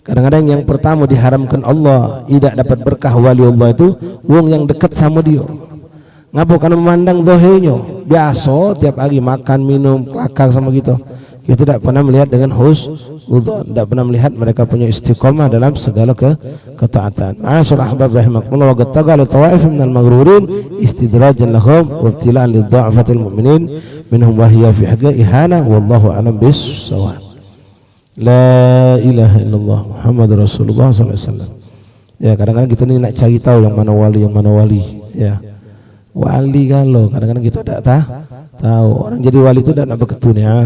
Kadang-kadang yang pertama diharamkan Allah tidak dapat berkah wali Allah itu wong yang dekat sama dia. Ngapa? Karena memandang dohirnya biasa, tiap hari makan minum kelakar sama kita. Kita tidak pernah melihat dengan husnuzon, tidak pernah melihat mereka punya istiqomah dalam segala ketaatan. Ma'asyiral ahbab rahimakumullah, wa qattaqala tawaif minal maghrurin istidrajan lahum wa ibtilaan lidha'afatil mu'minin minhum wa hiya fi haqqi ihana wallahu a'lam bis-shawab. La ilaha illallah Muhammadur Rasulullah SAW. Ya kadang-kadang kita ini nak cari tahu yang mana wali. Ya wali kalau kadang-kadang kita tidak tahu. Orang jadi wali itu tidak nak berketunian,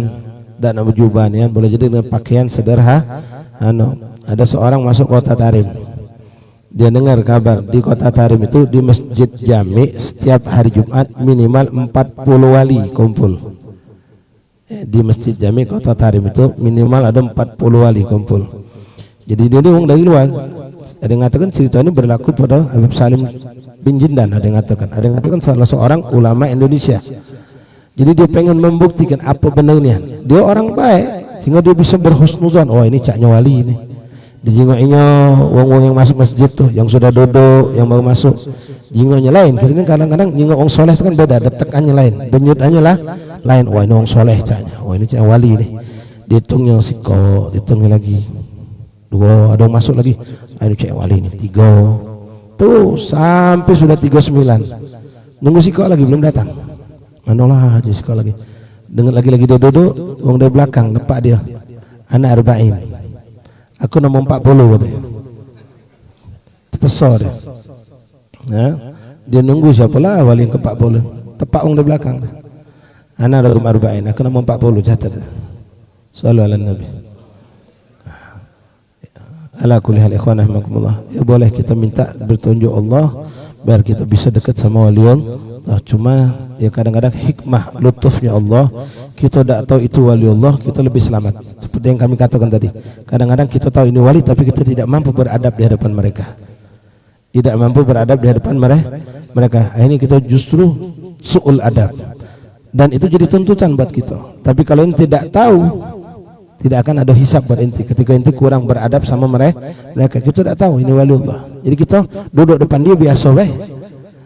tidak nak berjubanian, boleh jadi dengan pakaian sederhana. Ada seorang masuk kota Tarim, dia dengar kabar di kota Tarim itu di masjid jami setiap hari Jumat minimal 40 wali kumpul. Di masjid jami kota Tarim itu minimal ada 40 wali kumpul. Jadi dia orang dari luar. Ada yang mengatakan cerita ini berlaku pada Habib Salim bin Jindan. Ada yang mengatakan salah seorang ulama Indonesia. Jadi dia pengen membuktikan apa benarnya. Dia orang baik sehingga dia bisa berhusnuzon. Oh ini caknya wali ini. Dijingokinya wong-wong yang masuk masjid tuh, yang sudah duduk, yang baru masuk. Jingoknya lain. Karena kadang-kadang jingok wong soleh itu kan beda, detekannya lain, denyutannya lah lain. Wah ini wong soleh caknya. Wah ini cak wali nih. Dihitungnya siko, dihitungnya lagi. 2, ada yang masuk lagi. Ini cak wali nih. 3. Tuh sampai sudah 39. Nunggu siko lagi belum datang. Manolah aja siko lagi. Dengar lagi dia duduk, wong dari belakang depak dia. Anak arba'in. Aku nomor 40 katanya. Terpesor dia. Nah, dia nunggu siapalah wali yang ke-40. Tepak orang di belakang. Ana raqam arba'in, aku nomor 40 catat. Sallu ala Nabi. Ala kulli hal ikhwan rahimakumullah. Ya boleh kita minta bertunjuk Allah biar kita bisa dekat sama wali Allah. Cuma ya kadang-kadang hikmah lutufnya Allah, kita tidak tahu itu wali Allah, kita lebih selamat. Seperti yang kami katakan tadi, kadang-kadang kita tahu ini wali tapi kita tidak mampu beradab di hadapan mereka. tidak mampu beradab di hadapan mereka. Ini kita justru su'ul adab, dan itu jadi tuntutan buat kita. Tapi kalau ente tidak tahu, tidak akan ada hisab buat ente ketika ente kurang beradab sama mereka. Kita tidak tahu ini waliullah, jadi kita duduk depan dia biasa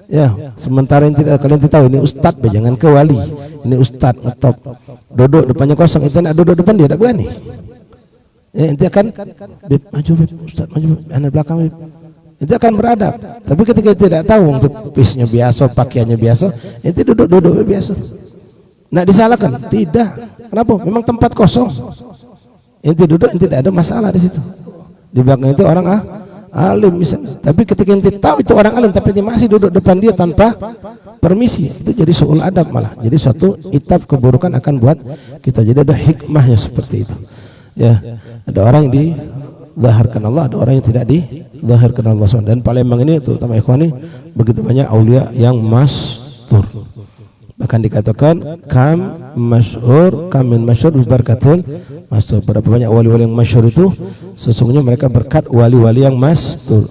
ya. Sementara ente tidak, kalian tahu ini ustad, jangan ke wali, ini ustad ngetop, duduk depannya kosong, ente nak duduk depan dia tak berani. Ente akan maju ustad, maju anak belakang, ente akan beradab. Tapi ketika ente tidak tahu untuk pisnya biasa, pakaiannya biasa, ente duduk biasa. Nak disalahkan? Tidak. Kenapa? Memang tempat kosong. Ente duduk, ente tidak ada masalah di situ. Di belakang itu orang alim misalnya. Tapi ketika ente tahu itu orang alim, tapi ente masih duduk depan dia tanpa permisi, itu jadi su'ul adab malah. Jadi suatu itab keburukan akan buat kita. Jadi ada hikmahnya seperti itu. Ya, ada orang yang dizahirkan Allah, ada orang yang tidak dizahirkan Allah SWT. Dan Palembang ini terutama ikhwani begitu banyak aulia yang mastur. Bahkan dikatakan kam min masyhur berkatil mastur. Berapa banyak wali-wali yang masyhur itu sesungguhnya mereka berkat wali-wali yang mastur.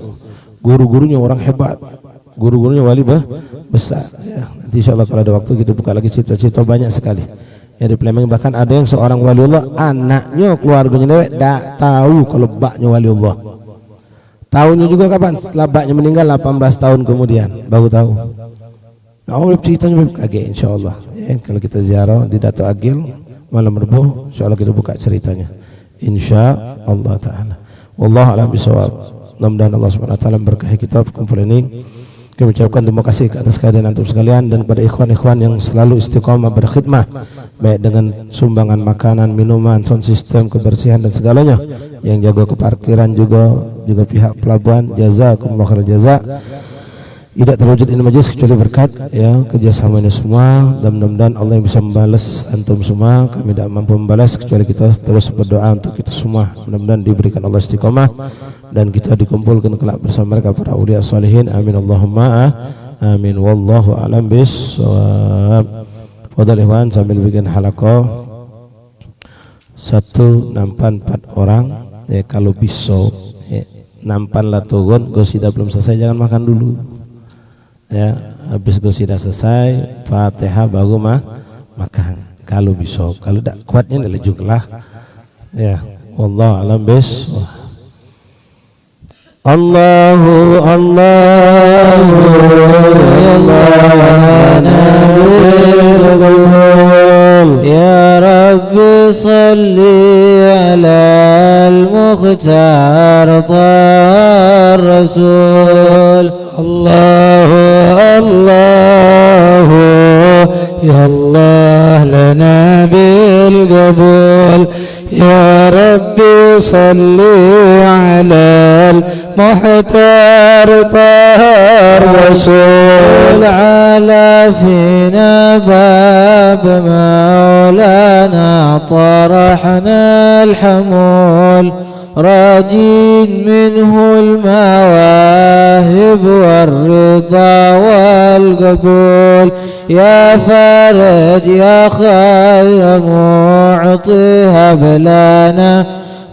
Guru-gurunya orang hebat, guru-gurunya wali besar ya. Nanti insyaallah kalau ada waktu kita buka lagi cerita-cerita banyak sekali ya di Palembang. Bahkan ada yang seorang waliullah, anaknya keluarganya dewek tak tahu kalau baknya waliullah. Tahunya juga kapan? Setelah baknya meninggal 18 tahun kemudian baru tahu. Nah, ceritanya kaget insyaallah ya, kalau kita ziarah di Dato' Agil malam Rabu insyaallah kita buka ceritanya insyaallah taala. Wallahu a'lam bishawab. Mudah-mudahan Allah Subhanahu wa taala berkahi kita kumpulan ini. Kami ucapkan terima kasih ke atas kehadiran antum sekalian dan kepada ikhwan-ikhwan yang selalu istiqamah berkhidmah baik dengan sumbangan makanan, minuman, sound system, kebersihan dan segalanya, yang jaga keparkiran juga pihak pelabuhan. Jazakumullah khairal jaza. Tidak terwujud ini majlis kecuali berkat ya kerjasamanya semua, dan mudah-mudahan Allah yang bisa membalas antum semua. Kami tidak mampu membalas kecuali kita terus berdoa untuk kita semua. Mudah-mudahan diberikan Allah istiqamah dan kita dikumpulkan kelak bersama mereka para aulia salihin. Amin Allahumma amin. Wallahu a'lam bishawab. Fadhal ikhwan sambil bikin halaqah satu nampan 4 orang ya, kalau bisa ya, nampan lah turun. Gosida belum selesai jangan makan dulu ya, habis gosida selesai Fatihah baru makan kalau bisa. Kalau tak kuatnya dilejuklah ya. Wallahu a'lam bishawab. Allahu Allahu ya Rabbi salli ala al-Mukhtar Tar Rasul. Allahu Allahu ya Allah lana bil qabul ya Rabbi salli ala al-Mukhtar Tar Rasul. على فينا باب مولانا طرحنا الحمول راجين منه المواهب والرضا والقبول. يا فارج يا خير معطي هب لنا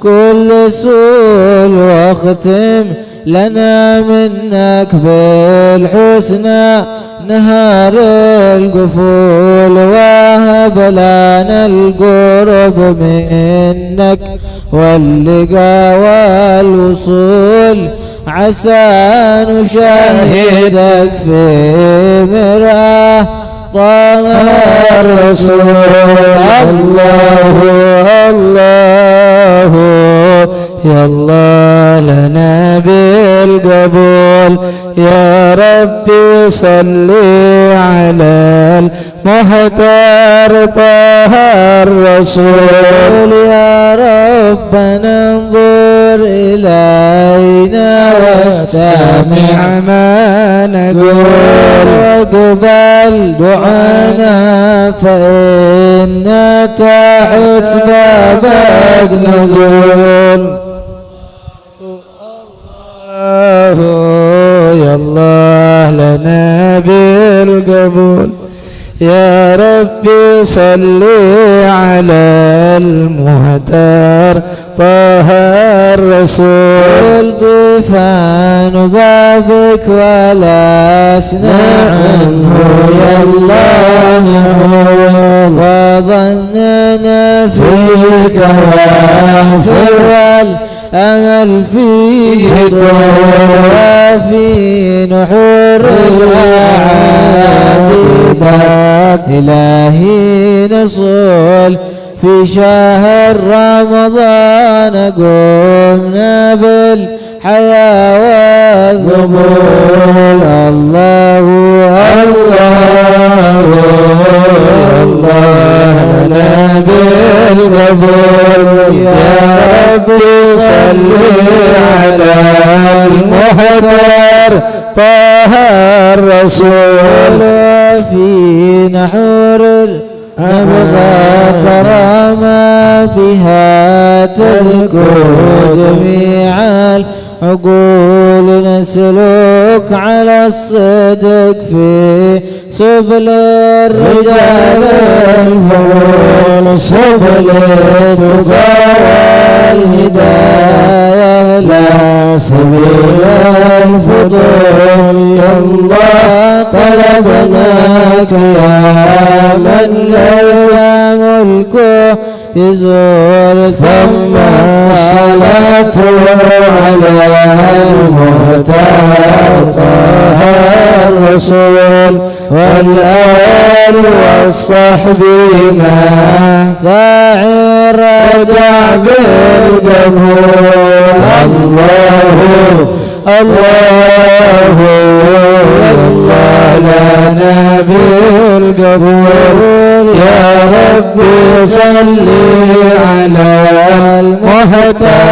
كل سول واختم لنا منك بالحسنى نهار القفول. وهب لنا القرب منك واللقاء والوصول. عسى نشاهدك في مرآة طه الرسول. الله الله يا الله لنا بالقبول يا ربي صل على المختار طه الرسول. يا ربنا انظر إلينا واستمع ما نقول وقبل دعانا فإنا تحت بابك نزول. يا الله لنا بالقبول يا ربي صل على المهتر طه الرسول قلت فان بابك ولا عنه يا الله نحول وظننا فيك وافر والأمل فيه وفي نحور العادبات إلهي نصول في شهر رمضان قمنا بالحياة والذبول الله الله الله لنا بالقبول يا ربي صل على المحتار طه الرسول في نحور نبغى كرامة بها تذكر جميع العقول نسلك على الصدق في سبل الرجال الفضول سبل التقى والهداية لا سبيل الفضول يا الله طلبناك يا من ليس ملكه يزول ثم الصلاة على المختار طه الرسول والآل والصحب ما داعي رجع بالقبول الله الله الله لنا بالقبول يا ربي صل على المحتار